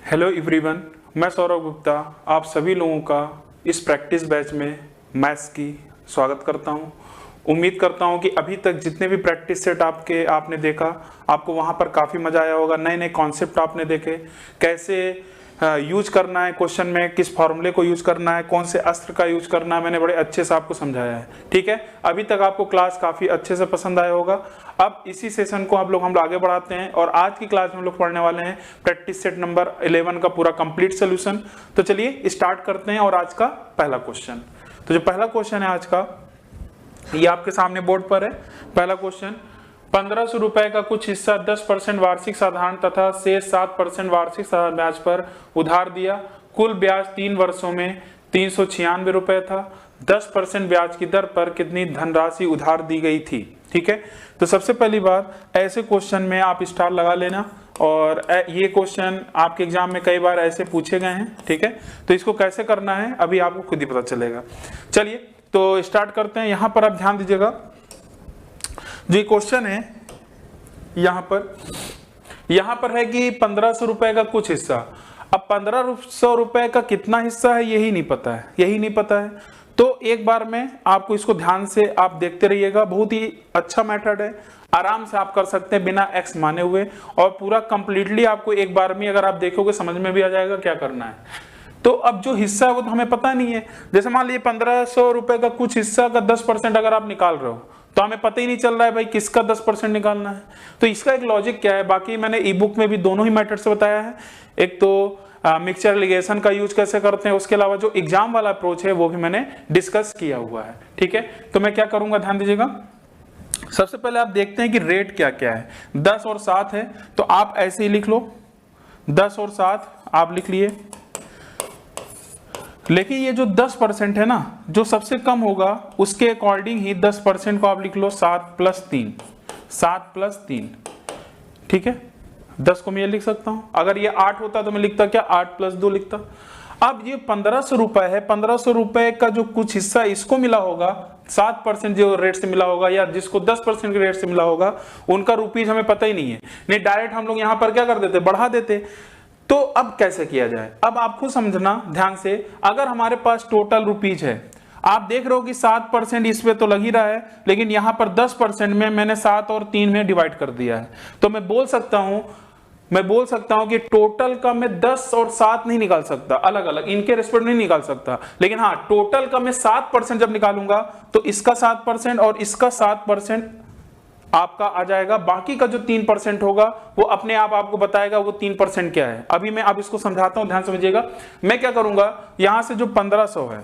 Hello everyone, मैं सौरभ गुप्ता आप सभी लोगों का इस प्रैक्टिस बैच में मैथ्स की स्वागत करता हूं। उम्मीद करता हूं कि अभी तक जितने भी प्रैक्टिस सेट आपने देखा, आपको वहां पर काफ़ी मज़ा आया होगा। नए नए कॉन्सेप्ट आपने देखे, कैसे यूज करना है क्वेश्चन में, किस फॉर्मूले को यूज करना है, कौन से अस्त्र का यूज करना है, मैंने बड़े अच्छे से आपको समझाया है। ठीक है, अभी तक आपको क्लास काफ़ी अच्छे से पसंद आया होगा। अब इसी सेशन को हम लोग आगे बढ़ाते हैं और आज की क्लास में हम लोग पढ़ने वाले हैं प्रैक्टिस सेट नंबर 11 का पूरा कंप्लीट सोल्यूशन। तो चलिए स्टार्ट करते हैं और आज का पहला क्वेश्चन। तो जो पहला क्वेश्चन है आज का, ये आपके सामने बोर्ड पर है। पहला क्वेश्चन, 1500 रुपए का कुछ हिस्सा 10% वार्षिक साधारण तथा शेष 7% वार्षिक साधारण ब्याज पर उधार दिया। कुल ब्याज 3 वर्षों में 396 रुपए था। 10% ब्याज की दर पर कितनी धनराशि उधार दी गई थी। ठीक है, तो सबसे पहली बात, ऐसे क्वेश्चन में आप स्टार लगा लेना। और ये क्वेश्चन आपके एग्जाम में कई बार ऐसे पूछे गए हैं। ठीक है, तो इसको कैसे करना है अभी आपको खुद ही पता चलेगा। चलिए तो स्टार्ट करते हैं। यहां पर आप ध्यान दीजिएगा, जो क्वेश्चन है यहां पर है कि 1500 रुपए का कुछ हिस्सा। अब 1500 रुपए का कितना हिस्सा है यही नहीं पता है। तो एक बार में आपको इसको ध्यान से आप देखते रहिएगा। बहुत ही अच्छा मेथड है, आराम से आप कर सकते हैं बिना एक्स माने हुए, और पूरा कंप्लीटली आपको एक बार में अगर आप देखोगे समझ में भी आ जाएगा क्या करना है। तो अब जो हिस्सा है वो तो हमें पता नहीं है। जैसे मान लीजिए 1500 रुपए का कुछ हिस्सा का 10% अगर आप निकाल रहे हो, तो हमें पता ही नहीं चल रहा है भाई किसका 10% निकालना है। तो इसका एक लॉजिक क्या है, बाकी मैंने ई बुक में भी दोनों ही मेथड से बताया है। एक तो मिक्सचर एलिगेशन का यूज कैसे करते हैं, उसके अलावा जो एग्जाम वाला अप्रोच है वो भी मैंने डिस्कस किया हुआ है। ठीक है, तो मैं क्या करूंगा, ध्यान दीजिएगा। सबसे पहले आप देखते हैं कि रेट क्या क्या है। 10 और 7 है, तो आप ऐसे ही लिख लो, 10 और 7 आप लिख लिए। लेकिन ये जो 10% है ना, जो सबसे कम होगा उसके अकॉर्डिंग ही 10% को आप लिख लो 7 प्लस 3। ठीक है, 10 को मैं ये लिख सकता हूं। अगर ये 8 होता तो मैं लिखता क्या, 8 प्लस 2 लिखता। अब ये 1500 रुपए है, 1500 रुपए का जो कुछ हिस्सा इसको मिला होगा 7% जो रेट से मिला होगा, या जिसको 10% के रेट से मिला होगा, उनका रुपीज हमें पता ही नहीं है। नहीं, डायरेक्ट हम लोग यहां पर क्या कर देते, बढ़ा देते। तो अब कैसे किया जाए, अब आपको समझना ध्यान से। अगर हमारे पास टोटल रुपीज है, आप देख रहे हो कि 7% इस पे तो लग ही रहा है, लेकिन यहां पर 10% में मैंने 7 और 3 में डिवाइड कर दिया है। तो मैं बोल सकता हूं कि टोटल का मैं 10 और 7 नहीं निकाल सकता, अलग अलग इनके रेस्पेक्ट नहीं निकाल सकता। लेकिन हाँ, टोटल का मैं 7% जब निकालूंगा तो इसका 7% और इसका 7% आपका आ जाएगा। बाकी का जो 3% होगा वो अपने आप आपको बताएगा वो 3% क्या है। अभी मैं अब इसको समझाता हूं, ध्यान समझिएगा। मैं क्या करूंगा, यहां से जो 1500 है,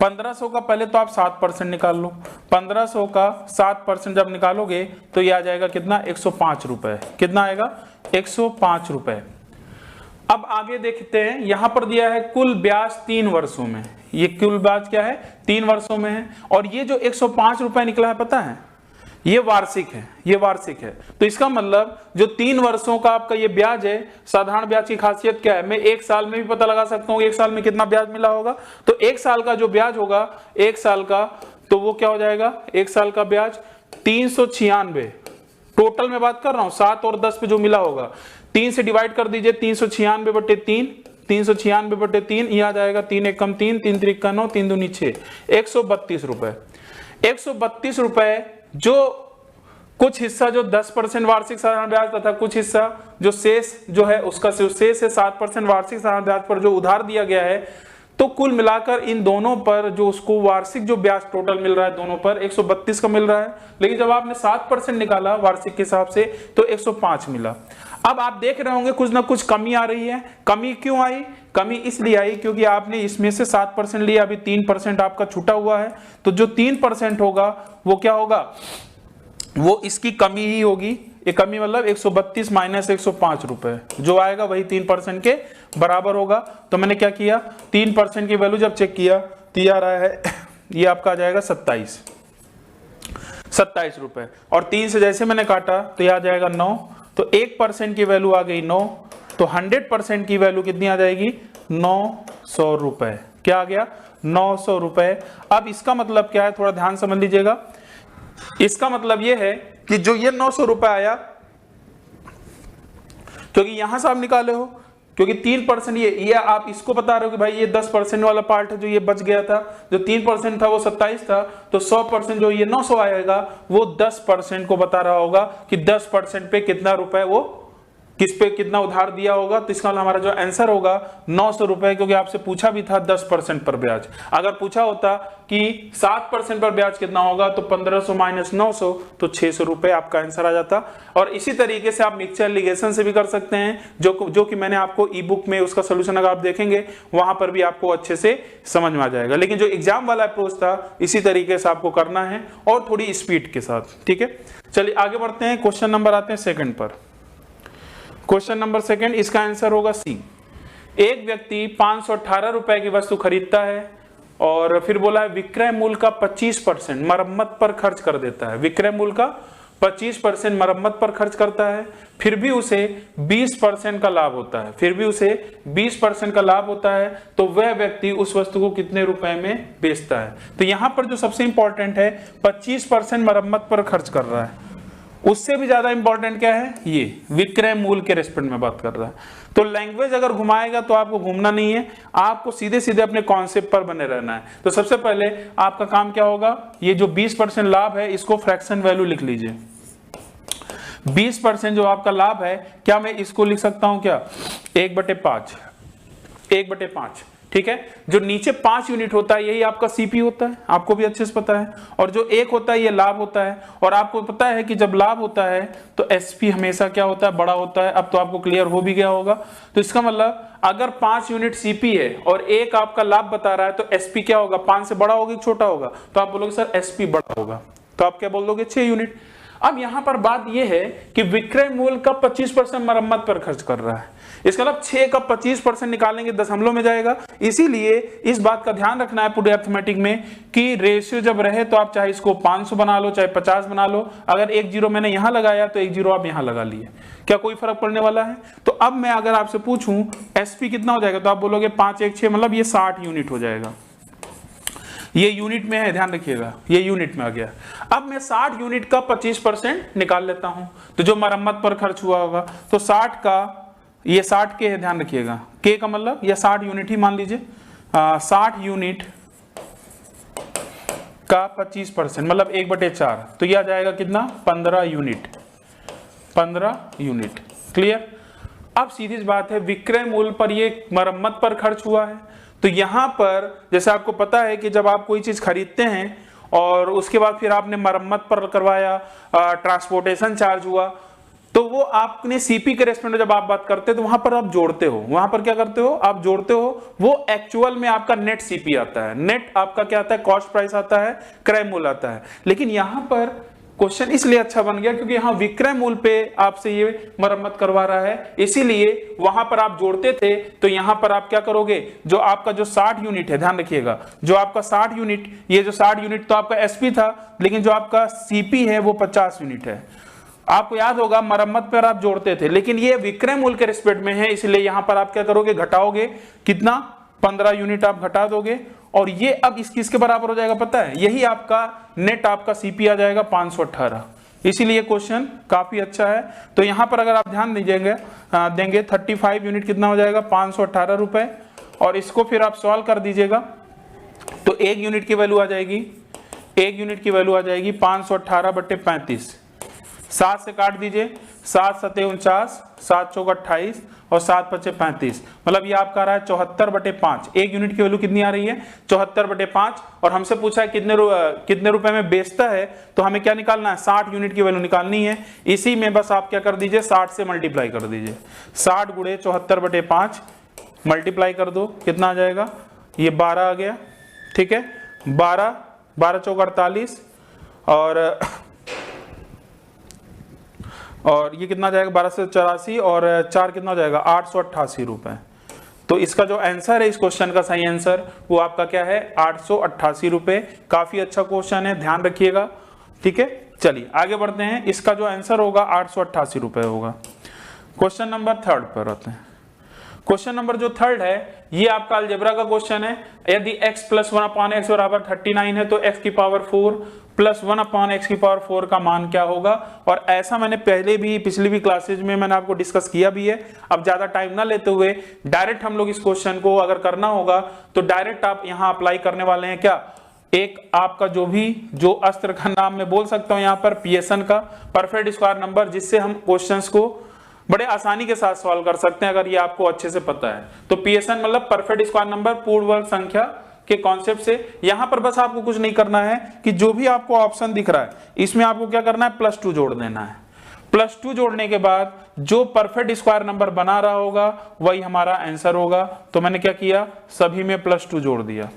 1500 का पहले तो आप 7% निकाल लो। 1500 का 7% जब निकालोगे तो ये आ जाएगा कितना, 105 रुपए। कितना आएगा, 105 रुपए। अब आगे देखते हैं, यहां पर दिया है कुल ब्याज 3 वर्षों में। ये कुल ब्याज क्या है, 3 वर्षों में है। और ये जो 105 रुपए निकला है, पता है ये वार्षिक है। तो इसका मतलब जो 3 वर्षों का आपका ये ब्याज है, साधारण ब्याज की खासियत क्या है, मैं 1 साल में भी पता लगा सकता हूं 1 साल में कितना ब्याज मिला होगा। तो 1 साल का जो ब्याज होगा, 1 साल का, तो वो क्या हो जाएगा, 1 साल का ब्याज 396। टोटल में बात कर रहा हूं, 7 और 10 पे जो मिला होगा, 3 से डिवाइड कर दीजिए, 396/3, 396/3, यह आ जाएगा 3 एक कम 3, 3 त्रिक 9, 3 दूनी 6, 132 रुपए। 132 रुपए जो कुछ हिस्सा जो 10% वार्षिक साधारण ब्याज तथा कुछ हिस्सा जो शेष जो है उसका शेष है 7% वार्षिक साधारण ब्याज पर जो उधार दिया गया है। तो कुल मिलाकर इन दोनों पर जो उसको वार्षिक जो ब्याज टोटल मिल रहा है, दोनों पर 132 का मिल रहा है। लेकिन जब आपने 7% निकाला वार्षिक के हिसाब से तो 105 मिला। अब आप देख रहे होंगे कुछ ना कुछ कमी आ रही है। कमी क्यों आई, कमी इसलिए आई क्योंकि आपने इसमें से 7% लिया, अभी 3% आपका छूटा हुआ है। तो जो 3% होगा वो क्या होगा, वो इसकी कमी ही होगी। ये कमी मतलब 132 माइनस 105 रुपए जो आएगा वही 3% के बराबर होगा। तो मैंने क्या किया, 3% की वैल्यू जब चेक किया तो ये आ रहा है, ये आपका आ जाएगा 27 रुपए। और 3 से जैसे मैंने काटा तो ये आ जाएगा 9। तो 1% की वैल्यू आ गई 9। तो 100% की वैल्यू कितनी आ जाएगी, 900 रुपए। क्या आ गया, 900 रुपए। अब इसका मतलब क्या है, थोड़ा ध्यान समझ लीजिएगा। इसका मतलब यह है कि जो ये 900 रुपए आया, क्योंकि यहां से आप निकाले हो क्योंकि 3% ये आप इसको बता रहे हो कि भाई ये 10% वाला पार्ट है जो ये बच गया था, जो 3% था वो 27 था, तो 100% जो ये 900 आएगा वो 10% को बता रहा होगा कि 10% पे कितना रुपए वो किस पे कितना उधार दिया होगा। तो इसका हमारा जो आंसर होगा 900 रुपए, क्योंकि आपसे पूछा भी था 10% पर ब्याज। अगर पूछा होता कि 7% पर ब्याज कितना होगा तो 1500 माइनस 900 तो 600 रुपए आपका आंसर आ जाता। और इसी तरीके से आप मिक्सचर लिगेशन से भी कर सकते हैं, जो कि मैंने आपको ई बुक में उसका सोल्यूशन अगर आप देखेंगे वहां पर भी आपको अच्छे से समझ में आ जाएगा। लेकिन जो एग्जाम वाला अप्रोच था इसी तरीके से आपको करना है और थोड़ी स्पीड के साथ, ठीक है। चलिए आगे बढ़ते हैं, क्वेश्चन नंबर आते हैं सेकंड पर। क्वेश्चन नंबर सेकंड, इसका आंसर होगा सी। एक व्यक्ति 518 रुपए की वस्तु खरीदता है और फिर बोला है विक्रय मूल्य का 25% मरम्मत पर खर्च कर देता है। विक्रय मूल्य का 25% मरम्मत पर खर्च करता है, फिर भी उसे 20% का लाभ होता है। फिर भी उसे 20% का लाभ होता है, तो वह व्यक्ति उस वस्तु को कितने रुपए में बेचता है। तो यहां पर जो सबसे इंपॉर्टेंट है 25% मरम्मत पर खर्च कर रहा है, उससे भी ज्यादा इंपॉर्टेंट क्या है, ये विक्रय मूल्य के रेस्पेक्ट में बात कर रहा है। तो लैंग्वेज अगर घुमाएगा तो आपको घूमना नहीं है, आपको सीधे सीधे अपने कॉन्सेप्ट पर बने रहना है। तो सबसे पहले आपका काम क्या होगा, ये जो 20% लाभ है इसको फ्रैक्शन वैल्यू लिख लीजिए। 20% जो आपका लाभ है, क्या मैं इसको लिख सकता हूं क्या 1/5, 1/5, ठीक है। जो नीचे 5 यूनिट होता है यही आपका सीपी होता है, आपको भी अच्छे से पता है। और जो 1 होता है ये लाभ होता है, और आपको पता है कि जब लाभ होता है तो एसपी हमेशा क्या होता है, बड़ा होता है। अब तो आपको क्लियर हो भी गया होगा। तो इसका मतलब अगर 5 यूनिट सीपी है और 1 आपका लाभ बता रहा है तो एसपी क्या होगा, 5 से बड़ा होगा छोटा होगा, तो आप बोलोगे सर एसपी बड़ा होगा, तो आप क्या बोल दोगे 6 यूनिट। अब यहां पर बात यह है कि विक्रय मूल्य का 25% मरम्मत पर खर्च कर रहा है, इसका मतलब 6 का 25% निकालेंगे दशमलव में जाएगा। इसीलिए इस बात का ध्यान रखना है पूरे अर्थमेटिक में कि रेशियो जब रहे तो आप चाहे इसको 500 बना लो चाहे 50 बना लो। अगर 1 0 मैंने यहां लगाया तो 1 0 आप यहां लगा लिए, क्या कोई फर्क पड़ने वाला है। तो अब मैं अगर आपसे पूछूं एसपी कितना हो जाएगा, तो आप बोलोगे 5 1 6, मतलब ये 60 यूनिट हो जाएगा। ये यूनिट में है, ध्यान रखिएगा, ये यूनिट में आ गया। अब मैं 60 यूनिट का 25% निकाल लेता हूं, तो जो मरम्मत पर खर्च हुआ होगा तो 60 का, ये 60 के है, ध्यान रखिएगा, के का मतलब ये 60 यूनिट ही मान लीजिए। 60 यूनिट का 25% मतलब 1/4, तो यह आ जाएगा कितना 15 यूनिट, 15 यूनिट। क्लियर। अब सीधी सी बात है, विक्रय मूल्य पर ये मरम्मत पर खर्च हुआ है, तो यहां पर जैसे आपको पता है कि जब आप कोई चीज खरीदते हैं और उसके बाद फिर आपने मरम्मत पर करवाया, ट्रांसपोर्टेशन चार्ज हुआ, तो वो आपने सीपी के रेस्पेक्ट में जब आप बात करते हो तो वहां पर आप जोड़ते हो, वहां पर क्या करते हो आप जोड़ते हो, वो एक्चुअल में आपका नेट सीपी आता है, नेट आपका क्या आता है कॉस्ट प्राइस आता है, क्रय मूल्य आता है। लेकिन यहां पर क्वेश्चन इसलिए अच्छा बन गया क्योंकि यहाँ विक्रय मूल्य पे आपसे ये मरम्मत करवा रहा है, इसीलिए वहां पर आप जोड़ते थे। तो यहां पर आप क्या करोगे, जो आपका जो 60 यूनिट है, ध्यान रखिएगा, जो आपका 60 यूनिट, ये जो 60 यूनिट तो आपका एसपी था, लेकिन जो आपका सीपी है वो 50 यूनिट है। आपको याद होगा मरम्मत पर आप जोड़ते थे, लेकिन ये विक्रय मूल्य के रिस्पेक्ट में है, इसलिए यहां पर आप क्या करोगे, घटाओगे, कितना 15 यूनिट आप घटा दोगे, और ये अब इसके बराबर हो जाएगा, पता है, यही आपका नेट आपका सीपी आ जाएगा 518। इसीलिए क्वेश्चन काफी अच्छा है। तो यहां पर अगर आप ध्यान दीजिएगा देंगे 35 यूनिट कितना हो जाएगा 518 रुपए, और इसको फिर आप सॉल्व कर दीजिएगा तो 1 यूनिट की वैल्यू आ जाएगी, 1 यूनिट की वैल्यू आ जाएगी 518/35। 7 से काट दीजिए, 7 7 49, 7 चौक 28 और 7 5 35, मतलब ये आपका आ रहा है 74/5। 1 यूनिट की वैल्यू कितनी आ रही है 74/5, और हमसे पूछा है कितने रुपए में बेचता है, तो हमें क्या निकालना है 60 यूनिट की वैल्यू निकालनी है। इसी में बस आप क्या कर दीजिए 60 से मल्टीप्लाई कर दीजिए, 60 × 74/5 मल्टीप्लाई कर दो, कितना आ जाएगा, ये 12 आ गया, ठीक है, 12 चौक 48 और ये कितना जाएगा 12 से 84 और 4 कितना हो जाएगा 888 रुपए। तो इसका जो आंसर है इस क्वेश्चन का सही आंसर वो आपका क्या है 888 रुपए। काफी अच्छा क्वेश्चन है, ध्यान रखिएगा, ठीक है। चलिए आगे बढ़ते हैं, इसका जो आंसर होगा 888 रुपए होगा। क्वेश्चन नंबर 3 पर आते हैं। क्वेश्चन नंबर जो थर्ड है ये आपका अलजेब्रा का क्वेश्चन है। यदि x प्लस 1/x बराबर 39 है तो x की पावर 4 प्लस 1/x की पावर 4 का मान क्या होगा। और ऐसा मैंने पहले भी पिछली भी क्लासेज में मैंने आपको डिस्कस किया भी है। अब ज्यादा टाइम ना लेते हुए डायरेक्ट हम लोग इस क्वेश्चन को अगर करना होगा तो डायरेक्ट आप यहां अप्लाई करने वाले हैं क्या, एक आपका जो अस्त्र का नाम मैं बोल सकता हूं यहां पर पीएसएन का परफेक्ट स्क्वायर नंबर, जिससे हम क्वेश्चंस को बड़े आसानी के साथ सॉल्व कर सकते हैं अगर ये आपको अच्छे से पता है। तो पीएसएन मतलब परफेक्ट स्क्वायर नंबर, पूर्ण वर्ग संख्या के कॉन्सेप्ट से यहां पर बस आपको कुछ नहीं करना है कि जो भी आपको ऑप्शन दिख रहा है इसमें आपको क्या करना है, +2 जोड़ देना है। +2 जोड़ने के बाद जो परफेक्ट स्क्वायर नंबर बना रहा होगा वही हमारा आंसर होगा। तो मैंने क्या किया, सभी में +2 जोड़ दिया।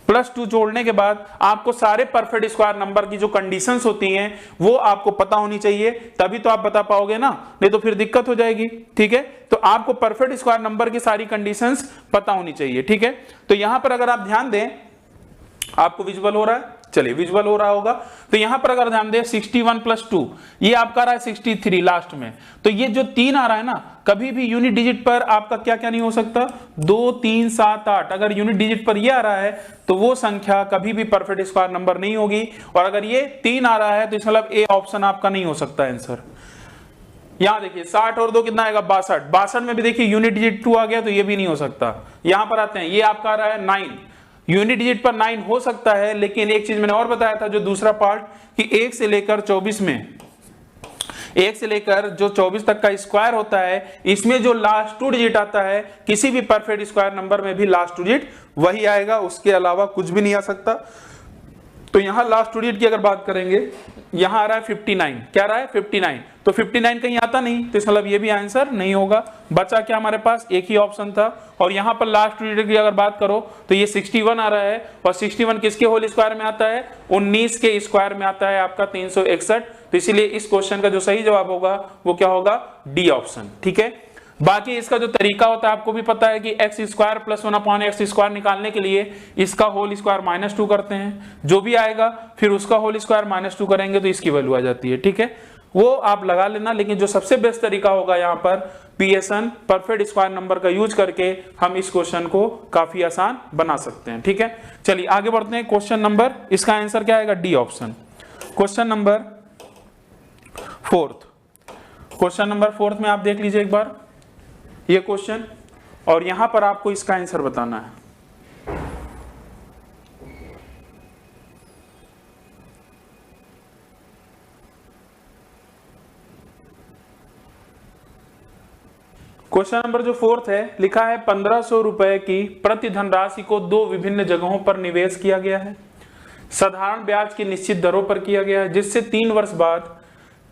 +2 जोड़ने के बाद आपको सारे परफेक्ट स्क्वायर नंबर की जो कंडीशंस होती हैं वो आपको पता होनी चाहिए, तभी तो आप बता पाओगे ना, नहीं तो फिर दिक्कत हो जाएगी। ठीक है, तो आपको परफेक्ट स्क्वायर नंबर की सारी कंडीशंस पता होनी चाहिए। ठीक है, तो यहां पर अगर आप ध्यान दें, आपको विजुअल हो रहा है, चलिए विजुअल हो रहा होगा। तो यहां पर अगर ध्यान दें 61 + 2 ये आपका रहा है 63 लास्ट में। तो ये जो 3 आ रहा है ना, कभी भी यूनिट डिजिट पर आपका क्या क्या नहीं हो सकता, 2 3 7 8। अगर यूनिट डिजिट पर ये आ रहा है तो वो संख्या कभी भी परफेक्ट स्क्वायर नंबर नहीं होगी। और अगर ये 3 आ रहा है तो इसका मतलब ए ऑप्शन आपका नहीं हो सकता आंसर। यहां देखिए 60 और 2 कितना आएगा, 62। 62 में भी देखिए यूनिट डिजिट 2 आ गया तो ये भी नहीं हो सकता। यहां पर आते हैं, ये आपका आ रहा है 9, यूनिट डिजिट पर 9 हो सकता है, लेकिन एक चीज मैंने और बताया था जो दूसरा पार्ट कि 1 से लेकर 24 में, 1 से लेकर जो 24 तक का स्क्वायर होता है इसमें जो लास्ट 2 डिजिट आता है किसी भी परफेक्ट स्क्वायर नंबर में भी लास्ट 2 डिजिट वही आएगा, उसके अलावा कुछ भी नहीं आ सकता। तो यहां लास्ट 2 डिजिट की अगर बात करेंगे, यहां आ रहा है 59, क्या रहा है 59, तो 59 कहीं आता नहीं, तो इसका मतलब ये भी आंसर नहीं होगा। बचा क्या हमारे पास, एक ही ऑप्शन था। और यहां पर लास्ट 2 डिजिट की अगर बात करो तो ये 61 आ रहा है, और 61 किसके होल स्क्वायर में आता है, 19 के स्क्वायर में आता है आपका 361। तो इसीलिए इस क्वेश्चन का जो सही जवाब होगा वो क्या होगा, डी ऑप्शन। ठीक है, बाकी इसका जो तरीका होता है आपको भी पता है कि x² + 1/x² निकालने के लिए इसका होल स्क्वायर -2 करते हैं, जो भी आएगा फिर उसका होल स्क्वायर -2 करेंगे तो इसकी वैल्यू आ जाती है। ठीक है, वो आप लगा लेना, लेकिन जो सबसे बेस्ट तरीका होगा यहाँ पर पीएसएन परफेक्ट स्क्वायर नंबर का यूज करके हम इस क्वेश्चन को काफी आसान बना सकते हैं। ठीक है, चलिए आगे बढ़ते हैं। क्वेश्चन नंबर, इसका आंसर क्या आएगा, D option. Question number 4, question number 4 में आप देख लीजिए एक बार ये क्वेश्चन, और यहां पर आपको इसका आंसर बताना है। क्वेश्चन नंबर जो 4 है, लिखा है 1500 रुपए की प्रति धनराशि को 2 विभिन्न जगहों पर निवेश किया गया है। साधारण ब्याज की निश्चित दरों पर किया गया है, जिससे 3 वर्ष बाद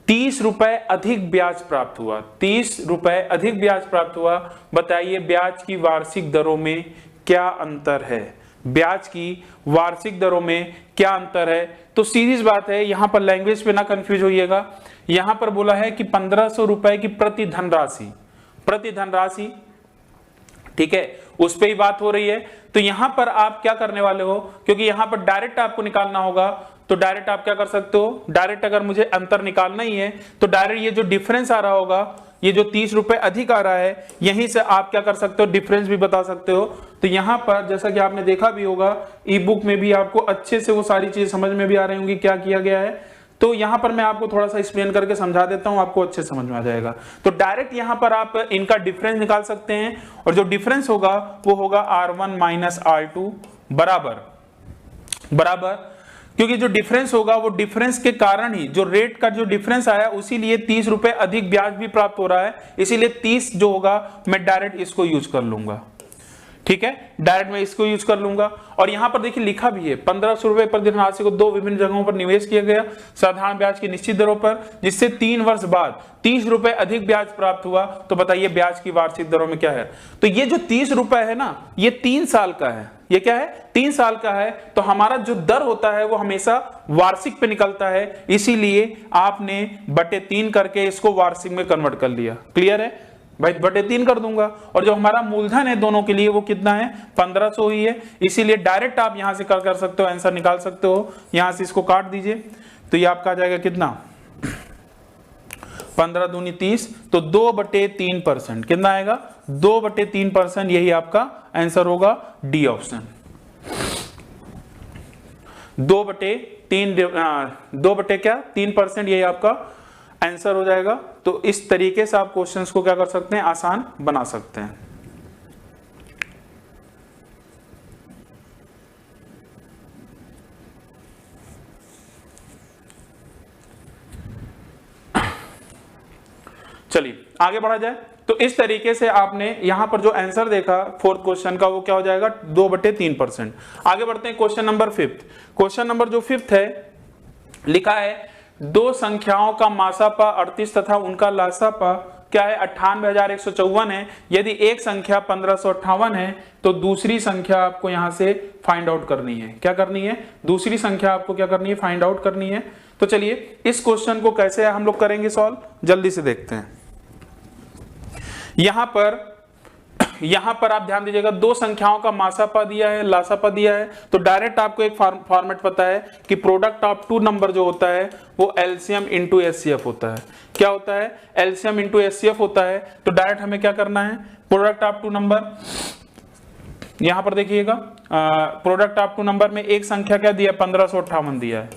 30 रुपए अधिक ब्याज प्राप्त हुआ। 30 रुपए अधिक ब्याज प्राप्त हुआ। बताइए ब्याज की वार्षिक दरों में क्या अंतर है, ब्याज की वार्षिक दरों में क्या अंतर है। तो सीधी बात है, यहां पर लैंग्वेज पे ना कंफ्यूज होइएगा। यहां पर बोला है कि 1500 रुपए की प्रति धनराशि, प्रति धनराशि, ठीक है, उस पे ही बात हो रही है। तो यहां पर आप क्या करने वाले हो, क्योंकि यहां पर डायरेक्ट आपको निकालना होगा, तो डायरेक्ट आप क्या कर सकते हो, डायरेक्ट अगर मुझे अंतर निकालना ही है तो डायरेक्ट ये जो डिफरेंस आ रहा होगा, ये जो 30 रुपए अधिक आ रहा है, यहीं से आप क्या कर सकते हो, डिफरेंस भी बता सकते हो। तो यहां पर जैसा कि आपने देखा भी होगा ई बुक में भी आपको अच्छे से वो सारी चीज समझ में भी आ रही होंगी क्या किया गया है। तो यहां पर मैं आपको थोड़ा सा एक्सप्लेन करके समझा देता हूं, आपको अच्छे समझ में आ जाएगा। तो डायरेक्ट यहां पर आप इनका डिफरेंस निकाल सकते हैं, और जो डिफरेंस होगा वो होगा R1 - R2 बराबर, क्योंकि जो डिफरेंस होगा वो डिफरेंस के कारण ही, जो रेट का जो डिफरेंस आया उसी लिए 30 रुपए अधिक ब्याज भी प्राप्त हो रहा है, इसीलिए 30 जो होगा मैं डायरेक्ट इसको यूज कर लूंगा। ठीक है, डायरेक्ट मैं इसको यूज कर लूंगा। और यहां पर देखिए लिखा भी है 1500 रुपए प्रति धनराशि को 2 विभिन्न जगहों पर निवेश किया गया, साधारण ब्याज की निश्चित दरों पर, जिससे 3 वर्ष बाद 30 रुपए अधिक ब्याज प्राप्त हुआ। तो बताइए ब्याज की वार्षिक दरों में क्या है। तो ये जो 30 रुपए है ना, ये 3 साल का है, ये क्या है, 3 साल का है। तो हमारा जो दर होता है वो हमेशा वार्षिक पे निकलता है, इसीलिए आपने बटे 3 करके इसको वार्षिक में कन्वर्ट कर लिया। क्लियर है भाई, बटे 3 कर दूंगा। और जो हमारा मूलधन है दोनों के लिए वो कितना है, 1500 ही है, इसीलिए डायरेक्ट आप यहां से कर सकते हो, आंसर निकाल सकते हो। यहां से इसको काट दीजिए तो ये आपका आ जाएगा कितना, 15 दूनी 30, तो 2/3%। कितना आएगा? 2/3%। यही आपका आंसर होगा, डी ऑप्शन। 2/3%, यही आपका आंसर हो जाएगा। तो इस तरीके से आप क्वेश्चंस को क्या कर सकते हैं, आसान बना सकते हैं। चलिए आगे बढ़ा जाए। तो इस तरीके से आपने यहां पर जो आंसर देखा फोर्थ क्वेश्चन का, वो क्या हो जाएगा, 2/3%। आगे बढ़ते हैं क्वेश्चन नंबर 5। क्वेश्चन नंबर जो 5 है, लिखा है दो संख्याओं का मासापा 38 तथा उनका लासापा क्या है, 98,154 है। यदि एक संख्या 1558 है तो दूसरी संख्या आपको यहां से फाइंड आउट करनी है। क्या करनी है? दूसरी संख्या आपको क्या करनी है, फाइंड आउट करनी है। तो चलिए इस क्वेश्चन को कैसे हम लोग करेंगे सॉल्व, जल्दी से देखते हैं। यहां पर आप ध्यान दीजिएगा, दो संख्याओं का मासापा दिया है, लासापा दिया है। तो डायरेक्ट आपको एक फॉर्मेट पता है कि प्रोडक्ट ऑफ टू नंबर जो होता है वो एलसीएम इंटू एचसीएफ होता है। क्या होता है? एलसीएम इंटू एचसीएफ होता है। तो डायरेक्ट हमें क्या करना है, प्रोडक्ट ऑफ टू नंबर, यहां पर देखिएगा प्रोडक्ट ऑफ टू नंबर में एक संख्या क्या दिया, 1558 दिया है,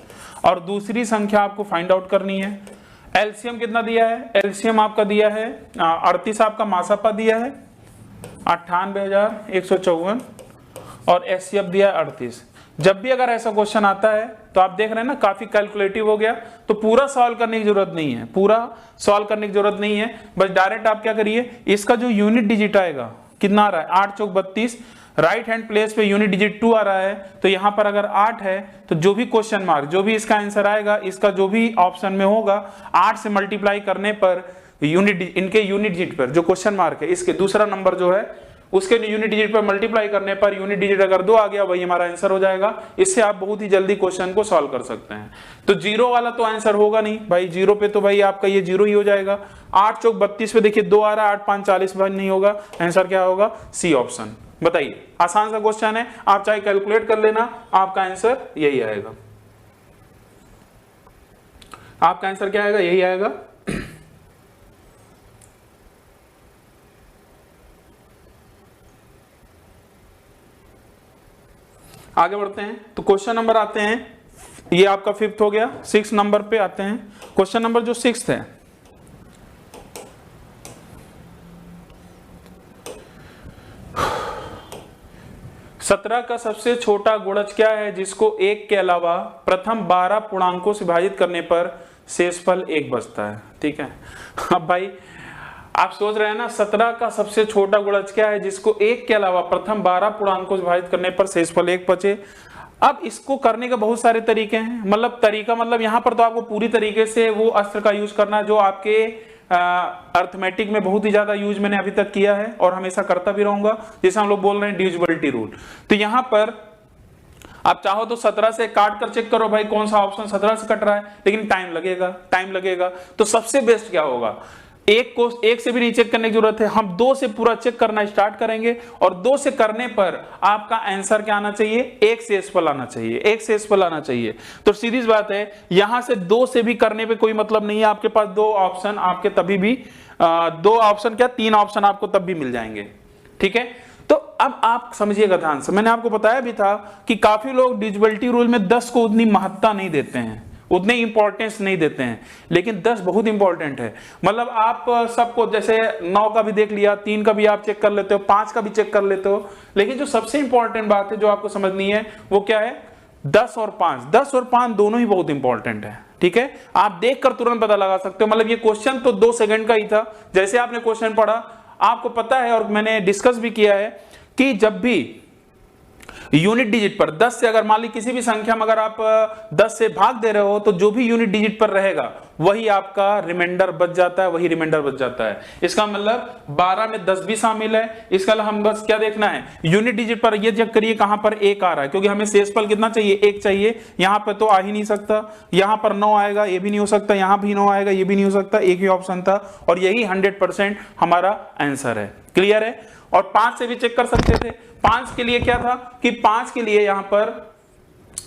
और दूसरी संख्या आपको फाइंड आउट करनी है। एलसीएम कितना दिया है? एलसीएम आपका दिया है 38, आपका मासापा दिया है 98,154, और एचसीएफ दिया है 38। जब भी अगर ऐसा क्वेश्चन आता है तो आप देख रहे हैं ना, काफी कैलकुलेटिव हो गया। तो पूरा सॉल्व करने की जरूरत नहीं है, पूरा सॉल्व करने की जरूरत नहीं है। बस डायरेक्ट आप क्या करिए, इसका जो यूनिट डिजिट आएगा कितना आ रहा है, 8 चौक 32, राइट हैंड प्लेस पे यूनिट डिजिट 2 आ रहा है। तो यहां पर अगर 8 है तो जो भी क्वेश्चन मार्क, जो भी इसका आंसर आएगा, इसका जो भी ऑप्शन में होगा, 8 से मल्टीप्लाई करने पर इनके यूनिट डिजिट पर जो क्वेश्चन मार्क है, इसके दूसरा नंबर जो है उसके यूनिट डिजिट पर मल्टीप्लाई करने पर यूनिट डिजिट अगर 2 आ गया, वही हमारा आंसर हो जाएगा। इससे आप बहुत ही जल्दी क्वेश्चन को सॉल्व कर सकते हैं। तो जीरो वाला तो आंसर होगा नहीं भाई, जीरो पे तो भाई आपका ये जीरो ही हो जाएगा। 8 चौक 32 पे देखिए 2 आ रहा है, 8 5 40 भाई नहीं होगा, आंसर क्या होगा, सी ऑप्शन। बताइए, आसान सा क्वेश्चन है, आप चाहे कैलकुलेट कर लेना, आपका आंसर यही आएगा। आपका आंसर क्या आएगा, यही आएगा। आगे बढ़ते हैं। तो क्वेश्चन नंबर आते हैं, ये आपका 5th हो गया। 6 नंबर पे आते हैं। क्वेश्चन नंबर जो 6 है, सत्रह का सबसे छोटा गुणज क्या है जिसको 1 के अलावा प्रथम 12 पूर्णांकों से विभाजित करने पर शेषफल 1 बचता है। ठीक है, अब भाई आप सोच रहे हैं ना, 17 का सबसे छोटा गुणज क्या है जिसको 1 के अलावा प्रथम 12 पूर्णांकों से विभाजित करने पर शेषफल 1 बचे। अब इसको करने के बहुत सारे तरीके हैं, मतलब यहां पर तो आपको पूरी तरीके से वो अस्त्र का यूज करना जो आपके अर्थमेटिक में बहुत ही ज्यादा यूज मैंने अभी तक किया है और हमेशा करता भी रहूंगा, जैसे हम लोग बोल रहे हैं डिविजिबिलिटी रूल। तो यहां पर आप चाहो तो 17 से काट कर चेक करो भाई कौन सा ऑप्शन 17 से कट रहा है, लेकिन टाइम लगेगा। तो सबसे बेस्ट क्या होगा, एक से भी नहीं चेक करने की जरूरत है, हम 2 से पूरा चेक करना स्टार्ट करेंगे, और 2 से करने पर आपका आंसर क्या आना चाहिए, 1 शेषफल आना चाहिए, 1 शेषफल आना चाहिए। तो सीधी बात है, यहां से 2 से भी करने पे कोई मतलब नहीं है, आपके पास 2 ऑप्शन, आपके तभी भी 2 ऑप्शन क्या 3 ऑप्शन आपको तब भी मिल जाएंगे। ठीक है, तो अब आप समझिएगा ध्यान से, मैंने आपको बताया भी था कि काफी लोग डिविजिबिलिटी रूल में 10 को उतनी महत्ता नहीं देते हैं, उतने इंपॉर्टेंस नहीं देते हैं, लेकिन 10 बहुत इंपॉर्टेंट है। मतलब आप सबको जैसे 9 का भी देख लिया, 3 का भी आप चेक कर लेते हो, 5 का भी चेक कर लेते हो, लेकिन जो सबसे इंपॉर्टेंट बात है जो आपको समझनी है वो क्या है, 10 और 5 दोनों ही बहुत इंपॉर्टेंट है। ठीक है, आप देखकर तुरंत पता लगा सकते हो। मतलब ये क्वेश्चन तो 2 सेकंड का ही था, जैसे आपने क्वेश्चन पढ़ा आपको पता है, और मैंने डिस्कस भी किया है कि जब भी यूनिट डिजिट पर 10 से अगर मान ली किसी भी संख्या में अगर आप 10 से भाग दे रहे हो तो जो भी यूनिट डिजिट पर रहेगा वही आपका रिमाइंडर बच जाता है, इसका मतलब 12 में 10 भी शामिल है। इसका हम बस क्या देखना है, यूनिट डिजिट पर ये चेक करिए कहां पर 1 आ रहा है, क्योंकि हमें शेषफल कितना चाहिए, 1 चाहिए। यहां पर तो आ ही नहीं सकता, यहां पर 9 आएगा, ये भी नहीं हो सकता, यहां भी 9 आएगा, ये भी नहीं हो सकता, एक ही ऑप्शन था, और यही 100% हमारा आंसर है। क्लियर है। और 5 से भी चेक कर सकते थे। 5 के लिए क्या था कि 5 के लिए यहां पर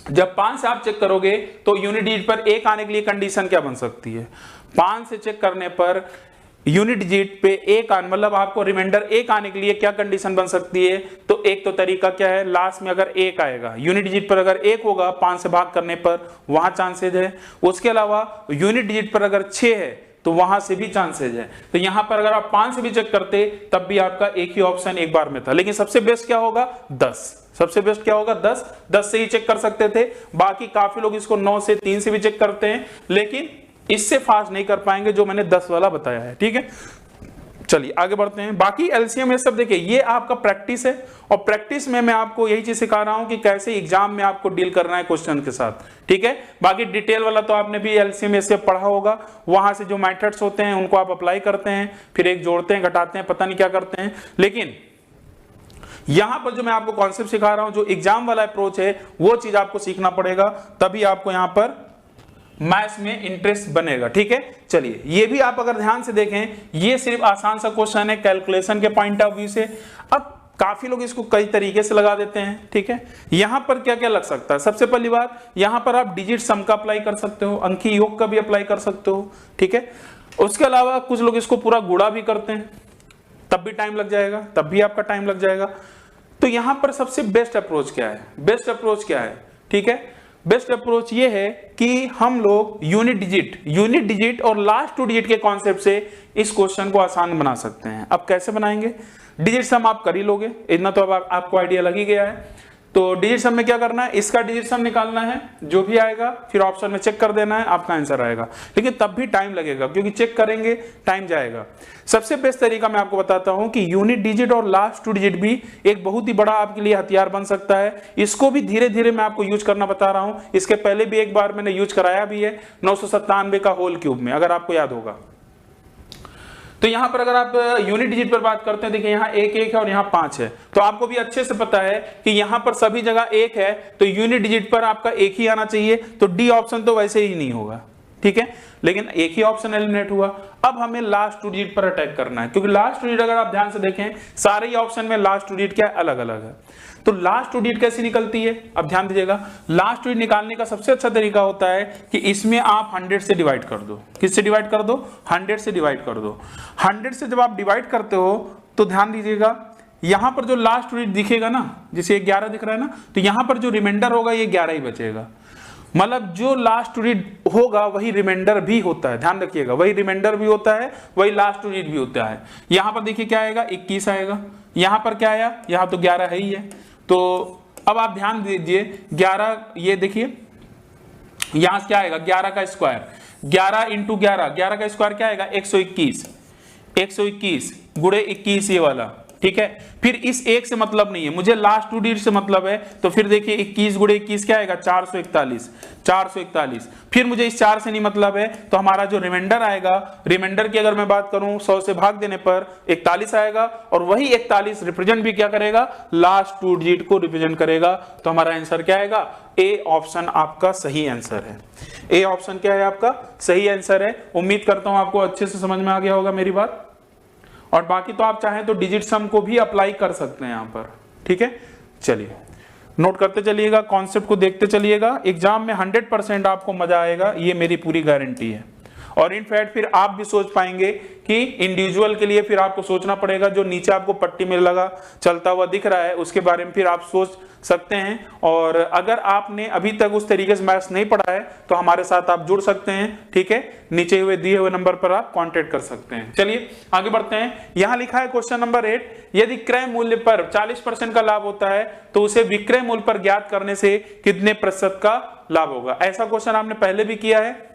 जब 5 से आप चेक करोगे तो यूनिट डिजिट पर 1 आने के लिए कंडीशन क्या बन सकती है, 5 से चेक करने पर यूनिट डिजिट पे एक आने, मतलब आपको रिमाइंडर एक आने के लिए क्या कंडीशन बन सकती है? तो एक तो तरीका क्या है, लास्ट में अगर एक आएगा, यूनिट डिजिट पर अगर एक होगा 5 से भाग करने पर, वहां चांसेज है। उसके अलावा यूनिट डिजिट पर अगर 6 है तो वहां से भी चांसेज है। तो यहां पर अगर आप 5 से भी चेक करते तब भी आपका एक ही ऑप्शन एक बार में था, लेकिन सबसे बेस्ट क्या होगा? 10। सबसे बेस्ट क्या होगा? 10 से ही चेक कर सकते थे। बाकी काफी लोग इसको 9 से 3 से भी चेक करते हैं, लेकिन इससे फास्ट नहीं कर पाएंगे जो मैंने 10 वाला बताया है। ठीक है, चलिए आगे बढ़ते हैं। बाकी एलसीएम ये सब देखिए, ये आपका प्रैक्टिस है, और प्रैक्टिस में मैं आपको यही चीज सिखा रहा हूं कि कैसे एग्जाम में आपको डील करना है क्वेश्चन के साथ। ठीक है, बाकी डिटेल वाला तो आपने भी एलसीएम ऐसे पढ़ा होगा, वहां से जो मेथड्स होते हैं उनको आप अप्लाई करते हैं, फिर एक जोड़ते हैं, घटाते हैं, पता नहीं क्या करते हैं। लेकिन यहां पर जो मैं आपको कॉन्सेप्ट सिखा रहा हूं, जो एग्जाम वाला अप्रोच है, वो चीज आपको सीखना पड़ेगा, तभी आपको यहां पर मैथ्स में इंटरेस्ट बनेगा। ठीक है, चलिए ये भी आप अगर ध्यान से देखें, ये सिर्फ आसान सा क्वेश्चन है कैलकुलेशन के पॉइंट ऑफ व्यू से। अब काफी लोग इसको कई तरीके से लगा देते हैं। ठीक है, यहां पर क्या क्या लग सकता है? सबसे पहली बात, यहां पर आप डिजिट सम का अप्लाई कर सकते हो, अंकी योग का भी अप्लाई कर सकते हो। ठीक है, उसके अलावा कुछ लोग इसको पूरा गुणा भी करते हैं, तब भी टाइम लग जाएगा, तब भी आपका टाइम लग जाएगा। तो यहां पर सबसे बेस्ट अप्रोच क्या है? बेस्ट अप्रोच क्या है? ठीक है, बेस्ट अप्रोच ये है कि हम लोग यूनिट डिजिट और लास्ट 2 डिजिट के कॉन्सेप्ट से इस क्वेश्चन को आसान बना सकते हैं। अब कैसे बनाएंगे? डिजिट सम आप कर ही लोगे, इतना तो अब आपको आइडिया लग ही गया है। तो डिजिट सम में क्या करना है? इसका डिजिट सम निकालना है, जो भी आएगा फिर ऑप्शन में चेक कर देना है, आपका आंसर आएगा। लेकिन तब भी टाइम लगेगा, क्योंकि चेक करेंगे टाइम जाएगा। सबसे बेस्ट तरीका मैं आपको बताता हूं कि यूनिट डिजिट और लास्ट 2 डिजिट भी एक बहुत ही बड़ा आपके लिए हथियार बन सकता है। इसको भी धीरे धीरे मैं आपको यूज करना बता रहा हूं। इसके पहले भी एक बार मैंने यूज कराया भी है 997 का होल क्यूब में, अगर आपको याद होगा। तो यहां पर अगर आप यूनिट डिजिट पर बात करते हैं, देखिए यहां 1 1 है और यहां 5 है, तो आपको भी अच्छे से पता है कि यहां पर सभी जगह 1 है, तो यूनिट डिजिट पर आपका 1 ही आना चाहिए। तो डी ऑप्शन तो वैसे ही नहीं होगा। ठीक है, लेकिन एक ही ऑप्शन एलिमिनेट हुआ। अब हमें लास्ट 2 डिजिट पर अटैक करना है, क्योंकि लास्ट 2 डिजिट अगर आप ध्यान से देखें, सारे ही ऑप्शन में लास्ट 2 डिजिट क्या अलग अलग है। तो लास्ट 2 डिजिट कैसी निकलती है? अब ध्यान दीजिएगा, लास्ट 2 डिजिट निकालने का सबसे अच्छा तरीका होता है कि इसमें आप 100 से डिवाइड कर दो। किससे डिवाइड कर दो? 100 से डिवाइड कर दो। 100 से जब आप डिवाइड करते हो तो ध्यान दीजिएगा, यहां पर जो लास्ट 2 डिजिट दिखेगा ना, जैसे 11 दिख रहा है ना, तो यहां पर जो रिमाइंडर होगा ये 11 ही बचेगा। मतलब जो लास्ट 2 डिजिट होगा वही रिमाइंडर भी होता है, ध्यान रखिएगा, वही रिमाइंडर भी होता है, वही लास्ट 2 डिजिट भी होता है। यहां पर देखिए क्या आएगा? 21 आएगा। यहां पर क्या आया? यहां तो 11 है ही है। तो अब आप ध्यान दीजिए, 11, ये देखिए यहां से क्या आएगा? 11 का स्क्वायर, 11 इंटू 11 का स्क्वायर क्या आएगा? 121 गुणे 21 ये वाला। ठीक है, फिर इस एक से मतलब नहीं है, मुझे लास्ट 2 डिजिट से मतलब है। तो फिर देखिए 21 गुणे 21 क्या आएगा? 441। फिर मुझे इस 4 से नहीं मतलब है, तो हमारा जो रिमाइंडर आएगा, रिमाइंडर की अगर मैं बात करूं 100 से भाग देने पर 41 आएगा, और वही 41 रिप्रेजेंट भी क्या करेगा? लास्ट 2 डिजिट को रिप्रेजेंट करेगा। तो हमारा आंसर क्या आएगा? ए ऑप्शन आपका सही आंसर है। ए ऑप्शन क्या है? आपका सही आंसर है। उम्मीद करता हूं आपको अच्छे से समझ में आ गया होगा मेरी बात। और बाकी तो आप चाहें तो डिजिट सम को भी अप्लाई कर सकते हैं यहां पर। ठीक है, चलिए नोट करते चलिएगा, कॉन्सेप्ट को देखते चलिएगा। एग्जाम में 100% आपको मजा आएगा, ये मेरी पूरी गारंटी है। और इनफैक्ट फिर आप भी सोच पाएंगे कि इंडिविजुअल के लिए फिर आपको सोचना पड़ेगा, जो नीचे आपको पट्टी में लगा चलता हुआ दिख रहा है उसके बारे में फिर आप सोच सकते हैं। और अगर आपने अभी तक उस तरीके से मैथ्स नहीं पढ़ा है तो हमारे साथ आप जुड़ सकते हैं। ठीक है, नीचे हुए दिए हुए नंबर पर आप कांटेक्ट कर सकते हैं। चलिए आगे बढ़ते हैं। यहां लिखा है क्वेश्चन नंबर 8, यदि क्रय मूल्य पर 40% का लाभ होता है तो उसे विक्रय मूल्य पर ज्ञात करने से कितने प्रतिशत का लाभ होगा? ऐसा क्वेश्चन आपने पहले भी किया है।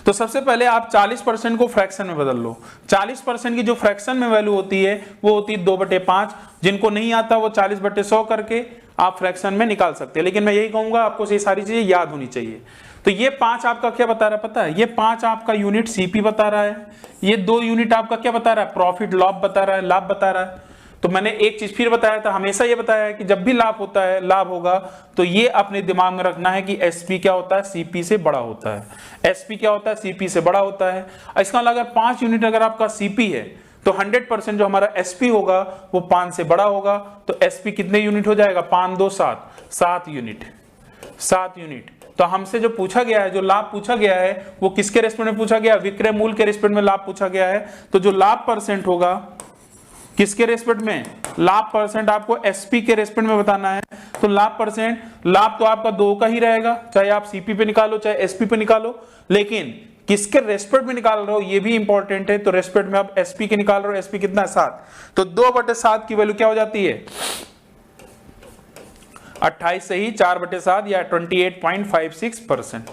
तो सबसे पहले आप 40% को फ्रैक्शन में बदल लो। 40% की जो फ्रैक्शन में वैल्यू होती है वो होती है 2/5। जिनको नहीं आता वो 40/100 करके आप फ्रैक्शन में निकाल सकते हैं। लेकिन मैं यही कहूंगा आपको ये सारी चीजें याद होनी चाहिए। तो ये 5 आपका क्या बता रहा है पता है? ये 5 आपका यूनिट सीपी बता रहा है। ये 2 यूनिट आपका क्या बता रहा है? प्रॉफिट लॉस बता रहा है, लाभ बता रहा है। तो मैंने एक चीज फिर बताया था, हमेशा ये बताया है कि जब भी लाभ होता है, लाभ होगा, तो ये अपने दिमाग में रखना है कि एसपी क्या होता है? सीपी से बड़ा होता है। एसपी क्या होता है? सीपी से बड़ा होता है। इसका मतलब अगर 5 यूनिट अगर आपका सीपी है तो 100% जो हमारा एसपी होगा वो 5 से बड़ा होगा। तो एसपी कितने यूनिट हो जाएगा? 5 2 7 यूनिट। तो हमसे जो पूछा गया है, जो लाभ पूछा गया है वो किसके रेस्पेक्ट में पूछा गया? विक्रय मूल्य के रेस्पेक्ट में लाभ पूछा गया है। तो जो लाभ परसेंट होगा किसके रेस्पेक्ट में? लाभ परसेंट आपको एसपी के रेस्पेक्ट में बताना है। तो लाभ परसेंट, लाभ तो आपका 2 का ही रहेगा, चाहे आप सीपी पे निकालो चाहे एसपी पे निकालो, लेकिन किसके रेस्पेक्ट में निकाल रहे हो ये भी इंपॉर्टेंट है। तो रेस्पेक्ट में आप एसपी के निकाल रहे हो, एसपी कितना है? 7। तो 2/7 की वैल्यू क्या हो जाती है? 28 सही 4/7 या 28.56%।